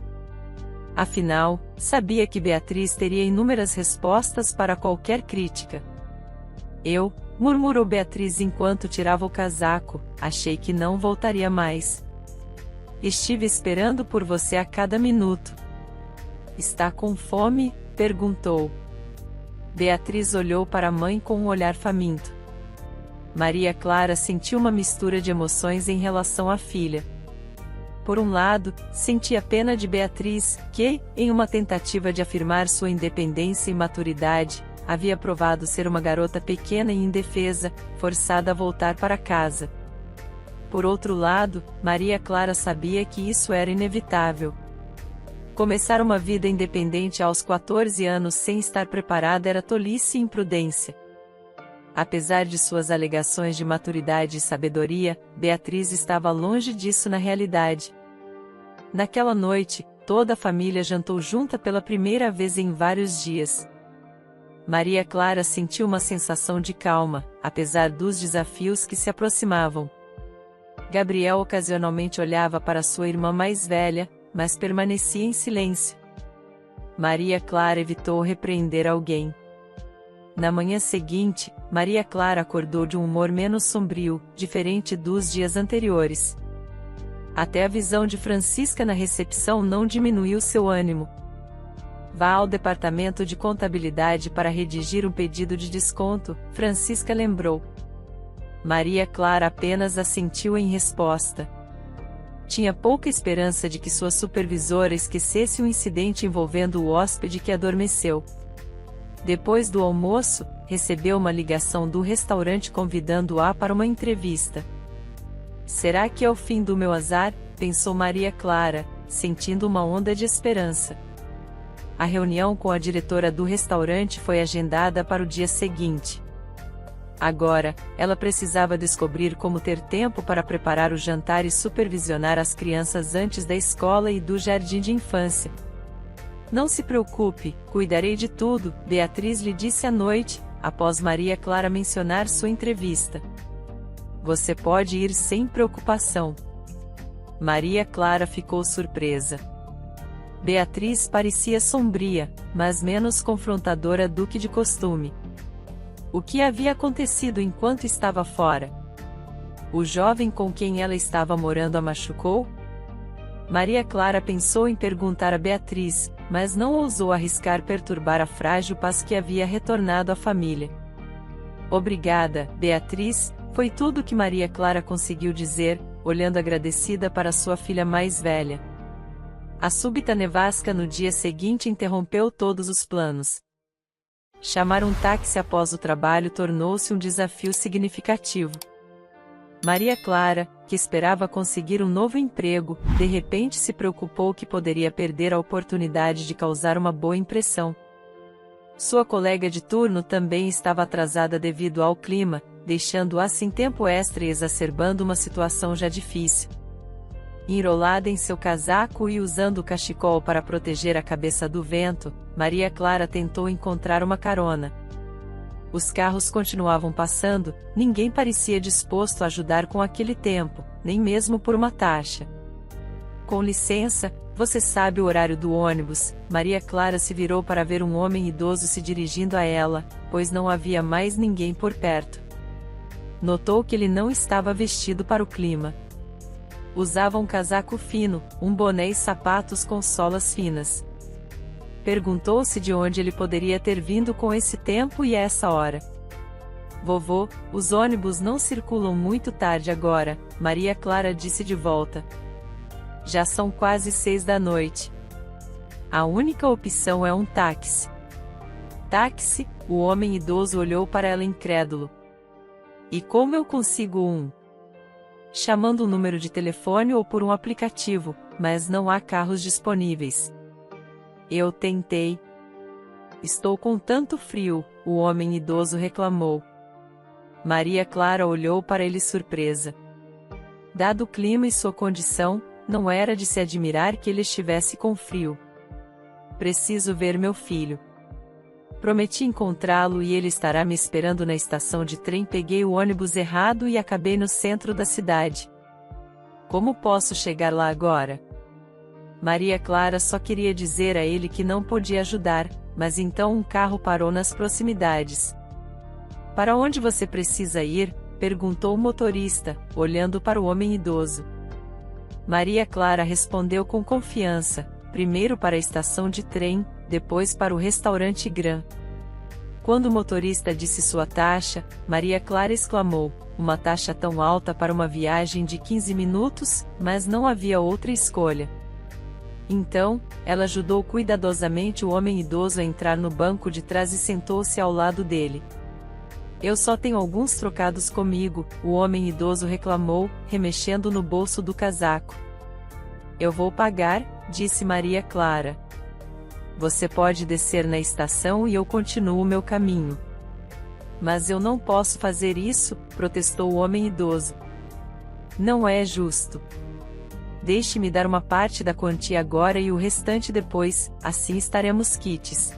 Afinal, sabia que Beatriz teria inúmeras respostas para qualquer crítica. Murmurou Beatriz enquanto tirava o casaco, achei que não voltaria mais. Estive esperando por você a cada minuto. Está com fome? Perguntou. Beatriz olhou para a mãe com um olhar faminto. Maria Clara sentiu uma mistura de emoções em relação à filha. Por um lado, sentia pena de Beatriz, que, em uma tentativa de afirmar sua independência e maturidade, havia provado ser uma garota pequena e indefesa, forçada a voltar para casa. Por outro lado, Maria Clara sabia que isso era inevitável. Começar uma vida independente aos 14 anos sem estar preparada era tolice e imprudência. Apesar de suas alegações de maturidade e sabedoria, Beatriz estava longe disso na realidade. Naquela noite, toda a família jantou junta pela primeira vez em vários dias. Maria Clara sentiu uma sensação de calma, apesar dos desafios que se aproximavam. Gabriel ocasionalmente olhava para sua irmã mais velha, mas permanecia em silêncio. Maria Clara evitou repreender alguém. Na manhã seguinte, Maria Clara acordou de um humor menos sombrio, diferente dos dias anteriores. Até a visão de Francisca na recepção não diminuiu seu ânimo. Vá ao departamento de contabilidade para redigir um pedido de desconto, Francisca lembrou. Maria Clara apenas assentiu em resposta. Tinha pouca esperança de que sua supervisora esquecesse o incidente envolvendo o hóspede que adormeceu. Depois do almoço, recebeu uma ligação do restaurante convidando-a para uma entrevista. Será que é o fim do meu azar? Pensou Maria Clara, sentindo uma onda de esperança. A reunião com a diretora do restaurante foi agendada para o dia seguinte. Agora, ela precisava descobrir como ter tempo para preparar o jantar e supervisionar as crianças antes da escola e do jardim de infância. Não se preocupe, cuidarei de tudo, Beatriz lhe disse à noite, após Maria Clara mencionar sua entrevista. Você pode ir sem preocupação. Maria Clara ficou surpresa. Beatriz parecia sombria, mas menos confrontadora do que de costume. O que havia acontecido enquanto estava fora? O jovem com quem ela estava morando a machucou? Maria Clara pensou em perguntar a Beatriz, mas não ousou arriscar perturbar a frágil paz que havia retornado à família. Obrigada, Beatriz, foi tudo que Maria Clara conseguiu dizer, olhando agradecida para sua filha mais velha. A súbita nevasca no dia seguinte interrompeu todos os planos. Chamar um táxi após o trabalho tornou-se um desafio significativo. Maria Clara, que esperava conseguir um novo emprego, de repente se preocupou que poderia perder a oportunidade de causar uma boa impressão. Sua colega de turno também estava atrasada devido ao clima, deixando-a sem tempo extra e exacerbando uma situação já difícil. Enrolada em seu casaco e usando o cachecol para proteger a cabeça do vento, Maria Clara tentou encontrar uma carona. Os carros continuavam passando, ninguém parecia disposto a ajudar com aquele tempo, nem mesmo por uma taxa. Com licença, você sabe o horário do ônibus? Maria Clara se virou para ver um homem idoso se dirigindo a ela, pois não havia mais ninguém por perto. Notou que ele não estava vestido para o clima. Usava um casaco fino, um boné e sapatos com solas finas. Perguntou-se de onde ele poderia ter vindo com esse tempo e essa hora. Vovô, os ônibus não circulam muito tarde agora, Maria Clara disse de volta. Já são quase 6 da noite. A única opção é um táxi. Táxi? O homem idoso olhou para ela incrédulo. E como eu consigo um? Chamando um número de telefone ou por um aplicativo, mas não há carros disponíveis. Eu tentei. Estou com tanto frio, o homem idoso reclamou. Maria Clara olhou para ele surpresa. Dado o clima e sua condição, não era de se admirar que ele estivesse com frio. Preciso ver meu filho. Prometi encontrá-lo e ele estará me esperando na estação de trem. Peguei o ônibus errado e acabei no centro da cidade. Como posso chegar lá agora? Maria Clara só queria dizer a ele que não podia ajudar, mas então um carro parou nas proximidades. Para onde você precisa ir? Perguntou o motorista, olhando para o homem idoso. Maria Clara respondeu com confiança, primeiro para a estação de trem, depois para o restaurante Gran. Quando o motorista disse sua taxa, Maria Clara exclamou, uma taxa tão alta para uma viagem de 15 minutos, mas não havia outra escolha. Então, ela ajudou cuidadosamente o homem idoso a entrar no banco de trás e sentou-se ao lado dele. Eu só tenho alguns trocados comigo, o homem idoso reclamou, remexendo no bolso do casaco. Eu vou pagar, disse Maria Clara. Você pode descer na estação e eu continuo meu caminho. Mas eu não posso fazer isso, protestou o homem idoso. Não é justo. Deixe-me dar uma parte da quantia agora e o restante depois, assim estaremos quites.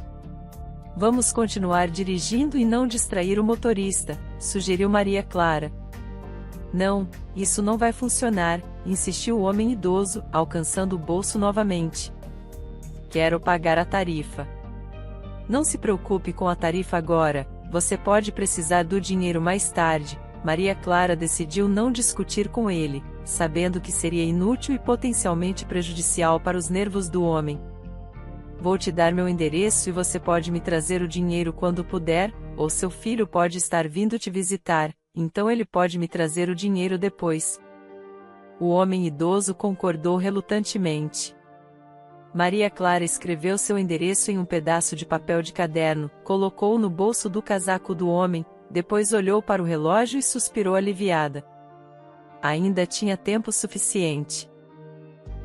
Vamos continuar dirigindo e não distrair o motorista, sugeriu Maria Clara. Não, isso não vai funcionar, insistiu o homem idoso, alcançando o bolso novamente. Quero pagar a tarifa. Não se preocupe com a tarifa agora, você pode precisar do dinheiro mais tarde. Maria Clara decidiu não discutir com ele, sabendo que seria inútil e potencialmente prejudicial para os nervos do homem. Vou te dar meu endereço e você pode me trazer o dinheiro quando puder, ou seu filho pode estar vindo te visitar, então ele pode me trazer o dinheiro depois. O homem idoso concordou relutantemente. Maria Clara escreveu seu endereço em um pedaço de papel de caderno, colocou-o no bolso do casaco do homem, depois olhou para o relógio e suspirou aliviada. Ainda tinha tempo suficiente.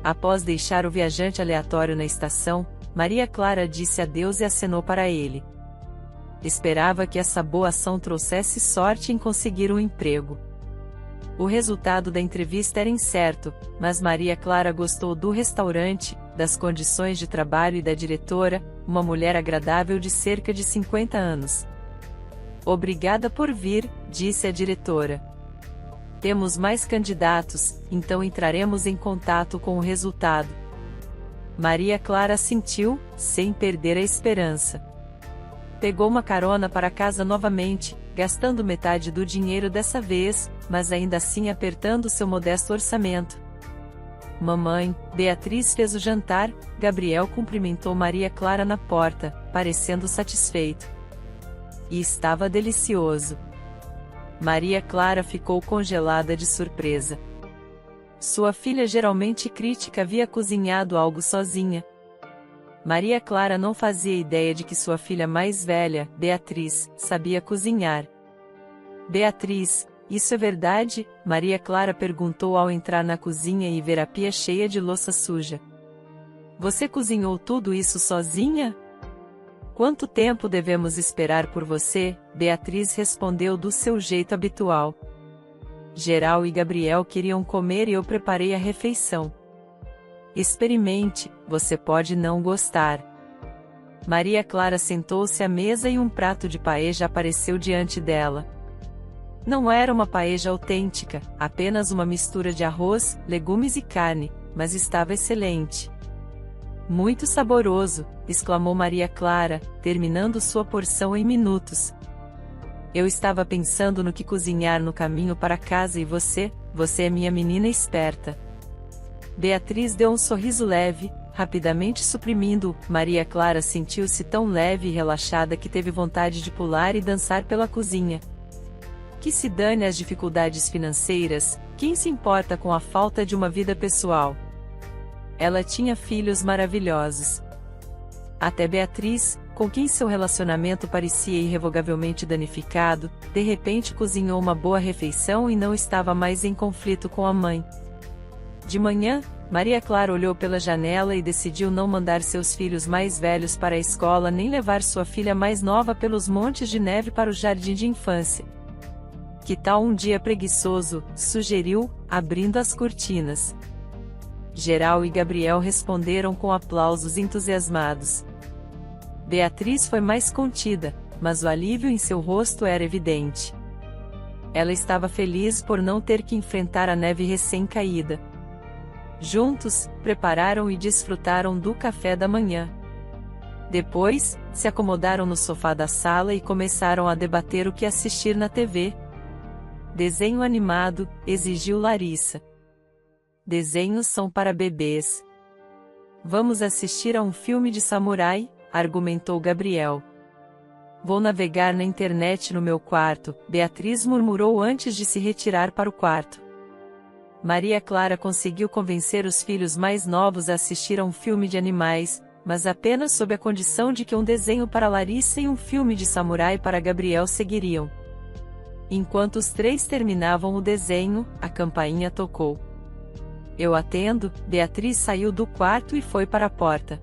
Após deixar o viajante aleatório na estação, Maria Clara disse adeus e acenou para ele. Esperava que essa boa ação trouxesse sorte em conseguir um emprego. O resultado da entrevista era incerto, mas Maria Clara gostou do restaurante, das condições de trabalho e da diretora, uma mulher agradável de cerca de 50 anos. Obrigada por vir, disse a diretora. Temos mais candidatos, então entraremos em contato com o resultado. Maria Clara assentiu, sem perder a esperança. Pegou uma carona para casa novamente, gastando metade do dinheiro dessa vez, mas ainda assim apertando seu modesto orçamento. Mamãe, Beatriz fez o jantar, Gabriel cumprimentou Maria Clara na porta, parecendo satisfeito. E estava delicioso. Maria Clara ficou congelada de surpresa. Sua filha geralmente crítica havia cozinhado algo sozinha. Maria Clara não fazia ideia de que sua filha mais velha, Beatriz, sabia cozinhar. Beatriz, isso é verdade? Maria Clara perguntou ao entrar na cozinha e ver a pia cheia de louça suja. Você cozinhou tudo isso sozinha? Quanto tempo devemos esperar por você? Beatriz respondeu do seu jeito habitual. Geral e Gabriel queriam comer e eu preparei a refeição. Experimente, você pode não gostar. Maria Clara sentou-se à mesa e um prato de paella apareceu diante dela. Não era uma paella autêntica, apenas uma mistura de arroz, legumes e carne, mas estava excelente. Muito saboroso, exclamou Maria Clara, terminando sua porção em minutos. Eu estava pensando no que cozinhar no caminho para casa e você é minha menina esperta. Beatriz deu um sorriso leve, rapidamente suprimindo-o. Maria Clara sentiu-se tão leve e relaxada que teve vontade de pular e dançar pela cozinha. Que se dane as dificuldades financeiras, quem se importa com a falta de uma vida pessoal? Ela tinha filhos maravilhosos. Até Beatriz, com quem seu relacionamento parecia irrevogavelmente danificado, de repente cozinhou uma boa refeição e não estava mais em conflito com a mãe. De manhã, Maria Clara olhou pela janela e decidiu não mandar seus filhos mais velhos para a escola nem levar sua filha mais nova pelos montes de neve para o jardim de infância. Que tal um dia preguiçoso? Sugeriu, abrindo as cortinas. Geral e Gabriel responderam com aplausos entusiasmados. Beatriz foi mais contida, mas o alívio em seu rosto era evidente. Ela estava feliz por não ter que enfrentar a neve recém-caída. Juntos, prepararam e desfrutaram do café da manhã. Depois, se acomodaram no sofá da sala e começaram a debater o que assistir na TV. Desenho animado, exigiu Larissa. Desenhos são para bebês. Vamos assistir a um filme de samurai, argumentou Gabriel. Vou navegar na internet no meu quarto, Beatriz murmurou antes de se retirar para o quarto. Maria Clara conseguiu convencer os filhos mais novos a assistir a um filme de animais, mas apenas sob a condição de que um desenho para Larissa e um filme de samurai para Gabriel seguiriam. Enquanto os três terminavam o desenho, a campainha tocou. Eu atendo, Beatriz saiu do quarto e foi para a porta.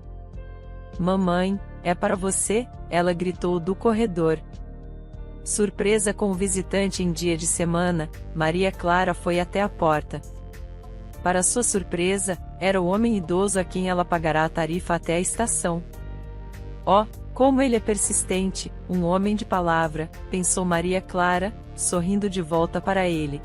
Mamãe, é para você, ela gritou do corredor. Surpresa com o visitante em dia de semana, Maria Clara foi até a porta. Para sua surpresa, era o homem idoso a quem ela pagará a tarifa até a estação. Oh, como ele é persistente, um homem de palavra, pensou Maria Clara, sorrindo de volta para ele.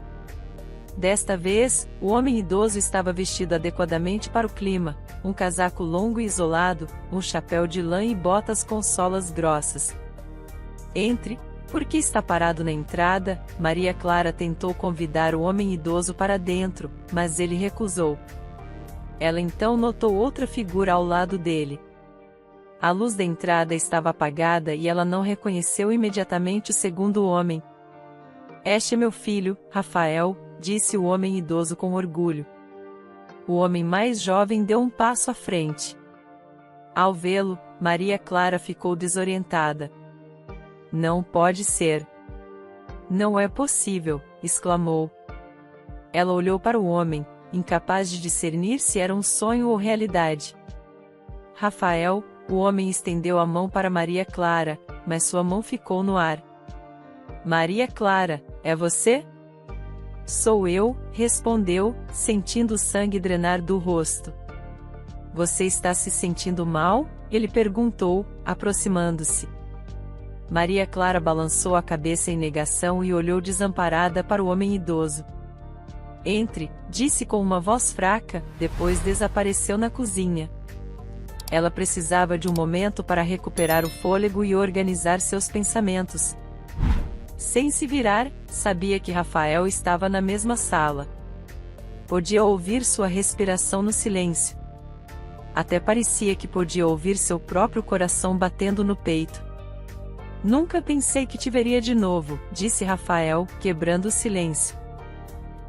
Desta vez, o homem idoso estava vestido adequadamente para o clima, um casaco longo e isolado, um chapéu de lã e botas com solas grossas. Entre. Por que está parado na entrada? Maria Clara tentou convidar o homem idoso para dentro, mas ele recusou. Ela então notou outra figura ao lado dele. A luz da entrada estava apagada e ela não reconheceu imediatamente o segundo homem. Este é meu filho, Rafael, disse o homem idoso com orgulho. O homem mais jovem deu um passo à frente. Ao vê-lo, Maria Clara ficou desorientada. Não pode ser. Não é possível, exclamou. Ela olhou para o homem, incapaz de discernir se era um sonho ou realidade. Rafael, o homem estendeu a mão para Maria Clara, mas sua mão ficou no ar. Maria Clara, é você? Sou eu, respondeu, sentindo o sangue drenar do rosto. Você está se sentindo mal? Ele perguntou, aproximando-se. Maria Clara balançou a cabeça em negação e olhou desamparada para o homem idoso. Entre, disse com uma voz fraca, depois desapareceu na cozinha. Ela precisava de um momento para recuperar o fôlego e organizar seus pensamentos. Sem se virar, sabia que Rafael estava na mesma sala. Podia ouvir sua respiração no silêncio. Até parecia que podia ouvir seu próprio coração batendo no peito. Nunca pensei que te veria de novo, disse Rafael, quebrando o silêncio.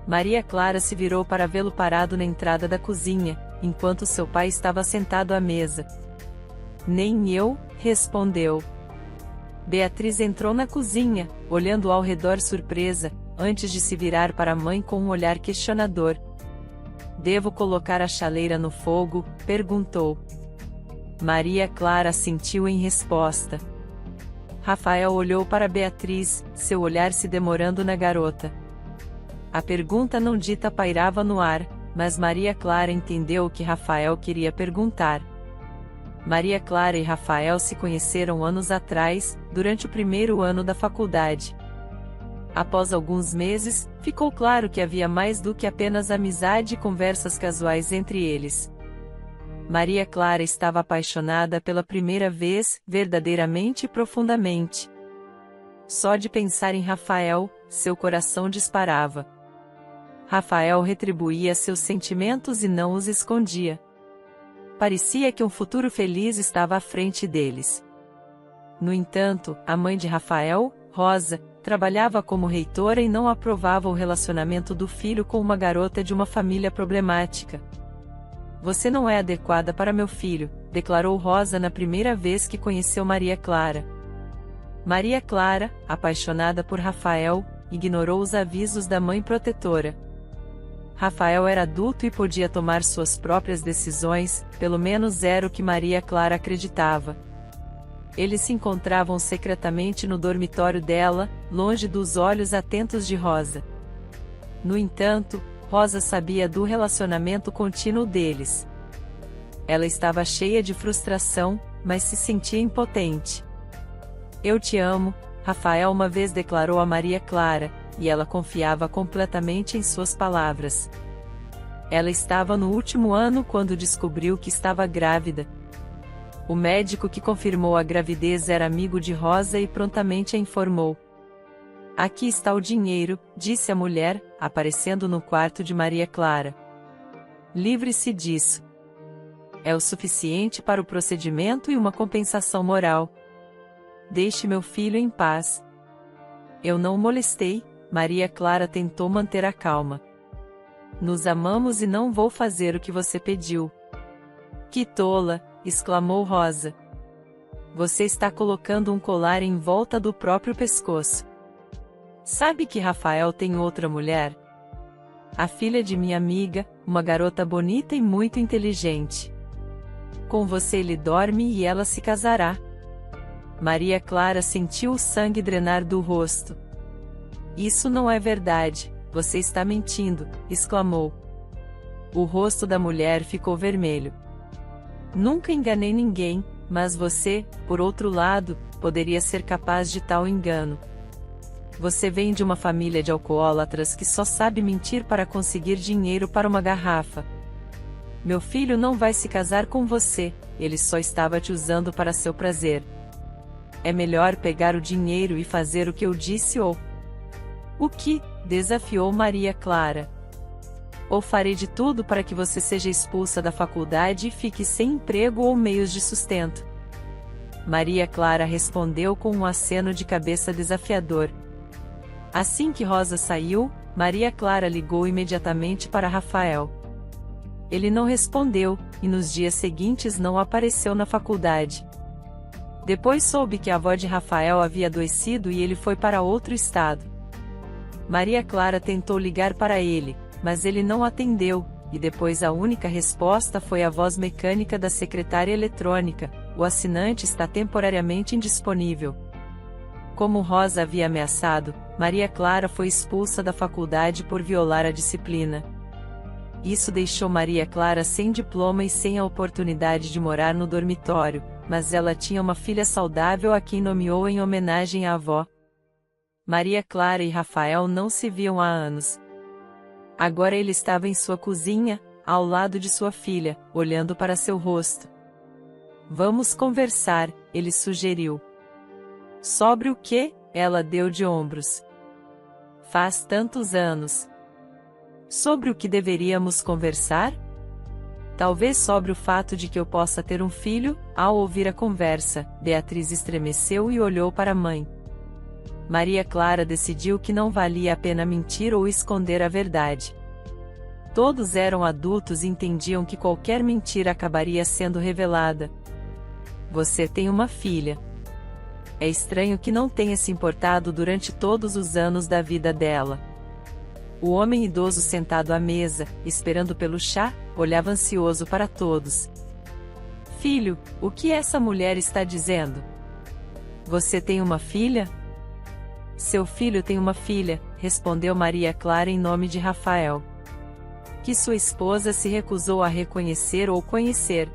Maria Clara se virou para vê-lo parado na entrada da cozinha, enquanto seu pai estava sentado à mesa. Nem eu, respondeu. Beatriz entrou na cozinha, olhando ao redor surpresa, antes de se virar para a mãe com um olhar questionador. Devo colocar a chaleira no fogo? Perguntou. Maria Clara assentiu em resposta. Rafael olhou para Beatriz, seu olhar se demorando na garota. A pergunta não dita pairava no ar, mas Maria Clara entendeu o que Rafael queria perguntar. Maria Clara e Rafael se conheceram anos atrás, durante o primeiro ano da faculdade. Após alguns meses, ficou claro que havia mais do que apenas amizade e conversas casuais entre eles. Maria Clara estava apaixonada pela primeira vez, verdadeiramente e profundamente. Só de pensar em Rafael, seu coração disparava. Rafael retribuía seus sentimentos e não os escondia. Parecia que um futuro feliz estava à frente deles. No entanto, a mãe de Rafael, Rosa, trabalhava como reitora e não aprovava o relacionamento do filho com uma garota de uma família problemática. Você não é adequada para meu filho, declarou Rosa na primeira vez que conheceu Maria Clara. Maria Clara, apaixonada por Rafael, ignorou os avisos da mãe protetora. Rafael era adulto e podia tomar suas próprias decisões, pelo menos era o que Maria Clara acreditava. Eles se encontravam secretamente no dormitório dela, longe dos olhos atentos de Rosa. No entanto, Rosa sabia do relacionamento contínuo deles. Ela estava cheia de frustração, mas se sentia impotente. Eu te amo, Rafael uma vez declarou a Maria Clara, e ela confiava completamente em suas palavras. Ela estava no último ano quando descobriu que estava grávida. O médico que confirmou a gravidez era amigo de Rosa e prontamente a informou. Aqui está o dinheiro, disse a mulher, aparecendo no quarto de Maria Clara. Livre-se disso. É o suficiente para o procedimento e uma compensação moral. Deixe meu filho em paz. Eu não o molestei, Maria Clara tentou manter a calma. Nos amamos e não vou fazer o que você pediu. Que tola, exclamou Rosa. Você está colocando um colar em volta do próprio pescoço. Sabe que Rafael tem outra mulher? A filha de minha amiga, uma garota bonita e muito inteligente. Com você ele dorme e ela se casará. Maria Clara sentiu o sangue drenar do rosto. Isso não é verdade, você está mentindo, exclamou. O rosto da mulher ficou vermelho. Nunca enganei ninguém, mas você, por outro lado, poderia ser capaz de tal engano. Você vem de uma família de alcoólatras que só sabe mentir para conseguir dinheiro para uma garrafa. Meu filho não vai se casar com você, ele só estava te usando para seu prazer. É melhor pegar o dinheiro e fazer o que eu disse ou... O que? Desafiou Maria Clara. Ou farei de tudo para que você seja expulsa da faculdade e fique sem emprego ou meios de sustento. Maria Clara respondeu com um aceno de cabeça desafiador. Assim que Rosa saiu, Maria Clara ligou imediatamente para Rafael. Ele não respondeu, e nos dias seguintes não apareceu na faculdade. Depois soube que a avó de Rafael havia adoecido e ele foi para outro estado. Maria Clara tentou ligar para ele, mas ele não atendeu, e depois a única resposta foi a voz mecânica da secretária eletrônica: o assinante está temporariamente indisponível. Como Rosa havia ameaçado, Maria Clara foi expulsa da faculdade por violar a disciplina. Isso deixou Maria Clara sem diploma e sem a oportunidade de morar no dormitório, mas ela tinha uma filha saudável a quem nomeou em homenagem à avó. Maria Clara e Rafael não se viam há anos. Agora ele estava em sua cozinha, ao lado de sua filha, olhando para seu rosto. Vamos conversar, ele sugeriu. Sobre o quê? Ela deu de ombros. Faz tantos anos. Sobre o que deveríamos conversar? Talvez sobre o fato de que eu possa ter um filho. Ao ouvir a conversa, Beatriz estremeceu e olhou para a mãe. Maria Clara decidiu que não valia a pena mentir ou esconder a verdade. Todos eram adultos e entendiam que qualquer mentira acabaria sendo revelada. Você tem uma filha. É estranho que não tenha se importado durante todos os anos da vida dela. O homem idoso sentado à mesa, esperando pelo chá, olhava ansioso para todos. Filho, o que essa mulher está dizendo? Você tem uma filha? Seu filho tem uma filha, respondeu Maria Clara em nome de Rafael. Que sua esposa se recusou a reconhecer ou conhecer.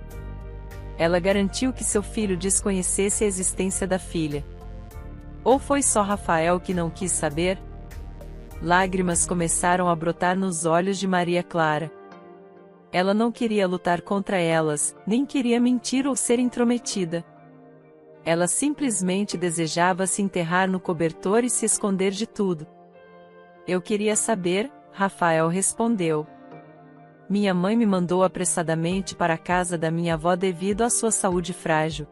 Ela garantiu que seu filho desconhecesse a existência da filha. Ou foi só Rafael que não quis saber? Lágrimas começaram a brotar nos olhos de Maria Clara. Ela não queria lutar contra elas, nem queria mentir ou ser intrometida. Ela simplesmente desejava se enterrar no cobertor e se esconder de tudo. Eu queria saber, Rafael respondeu. Minha mãe me mandou apressadamente para a casa da minha avó devido à sua saúde frágil.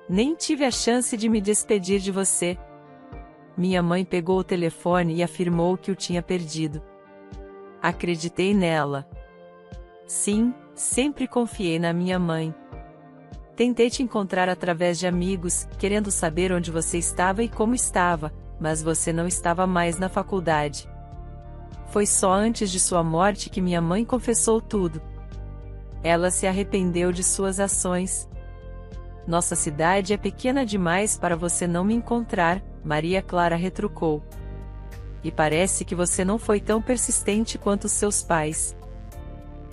Nem tive a chance de me despedir de você. Minha mãe pegou o telefone e afirmou que o tinha perdido. Acreditei nela. Sim, sempre confiei na minha mãe. Tentei te encontrar através de amigos, querendo saber onde você estava e como estava, mas você não estava mais na faculdade. Foi só antes de sua morte que minha mãe confessou tudo. Ela se arrependeu de suas ações. Nossa cidade é pequena demais para você não me encontrar, Maria Clara retrucou. E parece que você não foi tão persistente quanto seus pais.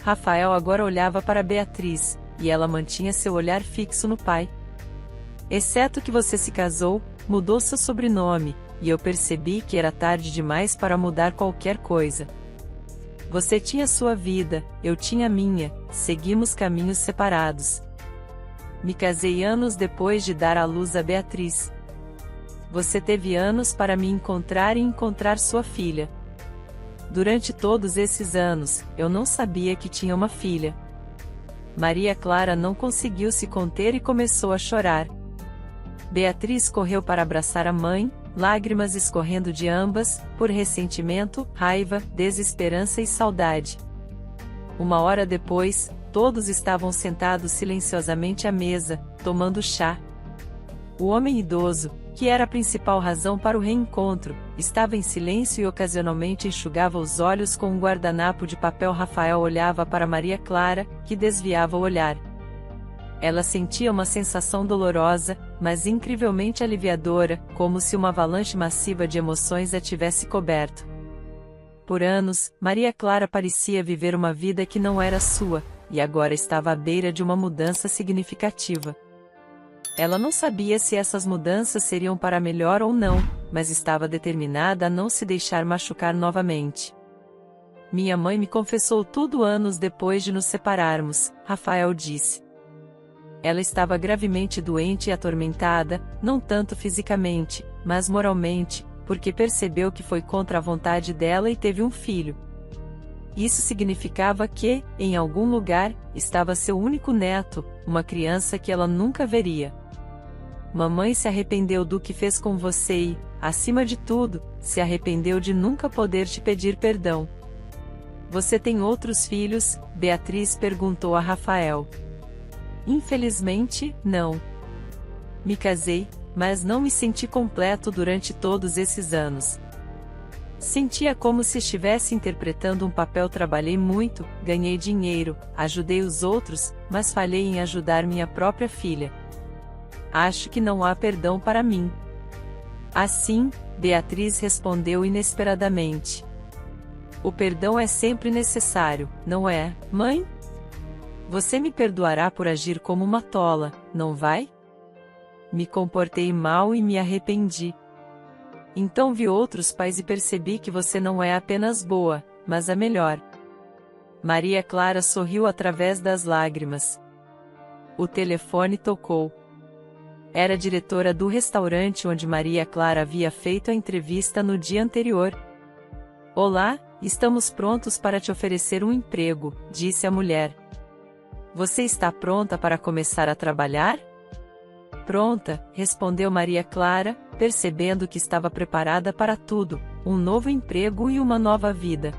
Rafael agora olhava para Beatriz, e ela mantinha seu olhar fixo no pai. Exceto que você se casou, mudou seu sobrenome, e eu percebi que era tarde demais para mudar qualquer coisa. Você tinha sua vida, eu tinha a minha, seguimos caminhos separados. Me casei anos depois de dar à luz a Beatriz. Você teve anos para me encontrar e encontrar sua filha. Durante todos esses anos, eu não sabia que tinha uma filha. Maria Clara não conseguiu se conter e começou a chorar. Beatriz correu para abraçar a mãe, lágrimas escorrendo de ambas, por ressentimento, raiva, desesperança e saudade. Uma hora depois, todos estavam sentados silenciosamente à mesa, tomando chá. O homem idoso, que era a principal razão para o reencontro, estava em silêncio e ocasionalmente enxugava os olhos com um guardanapo de papel. Rafael olhava para Maria Clara, que desviava o olhar. Ela sentia uma sensação dolorosa, mas incrivelmente aliviadora, como se uma avalanche massiva de emoções a tivesse coberto. Por anos, Maria Clara parecia viver uma vida que não era sua, e agora estava à beira de uma mudança significativa. Ela não sabia se essas mudanças seriam para melhor ou não, mas estava determinada a não se deixar machucar novamente. Minha mãe me confessou tudo anos depois de nos separarmos, Rafael disse. Ela estava gravemente doente e atormentada, não tanto fisicamente, mas moralmente, porque percebeu que foi contra a vontade dela e teve um filho. Isso significava que, em algum lugar, estava seu único neto, uma criança que ela nunca veria. Mamãe se arrependeu do que fez com você e, acima de tudo, se arrependeu de nunca poder te pedir perdão. Você tem outros filhos? Beatriz perguntou a Rafael. Infelizmente, não. Me casei, mas não me senti completo durante todos esses anos. Sentia como se estivesse interpretando um papel. Trabalhei muito, ganhei dinheiro, ajudei os outros, mas falhei em ajudar minha própria filha. Acho que não há perdão para mim. Assim, Beatriz respondeu inesperadamente. O perdão é sempre necessário, não é, mãe? Você me perdoará por agir como uma tola, não vai? Me comportei mal e me arrependi. Então vi outros pais e percebi que você não é apenas boa, mas a melhor. Maria Clara sorriu através das lágrimas. O telefone tocou. Era a diretora do restaurante onde Maria Clara havia feito a entrevista no dia anterior. Olá, estamos prontos para te oferecer um emprego, disse a mulher. Você está pronta para começar a trabalhar? Pronta, respondeu Maria Clara, percebendo que estava preparada para tudo, um novo emprego e uma nova vida.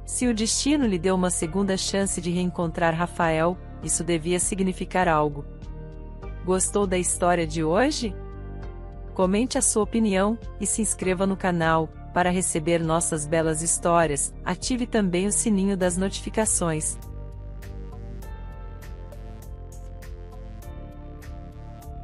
Se o destino lhe deu uma segunda chance de reencontrar Rafael, isso devia significar algo. Gostou da história de hoje? Comente a sua opinião, e se inscreva no canal, para receber nossas belas histórias. Ative também o sininho das notificações.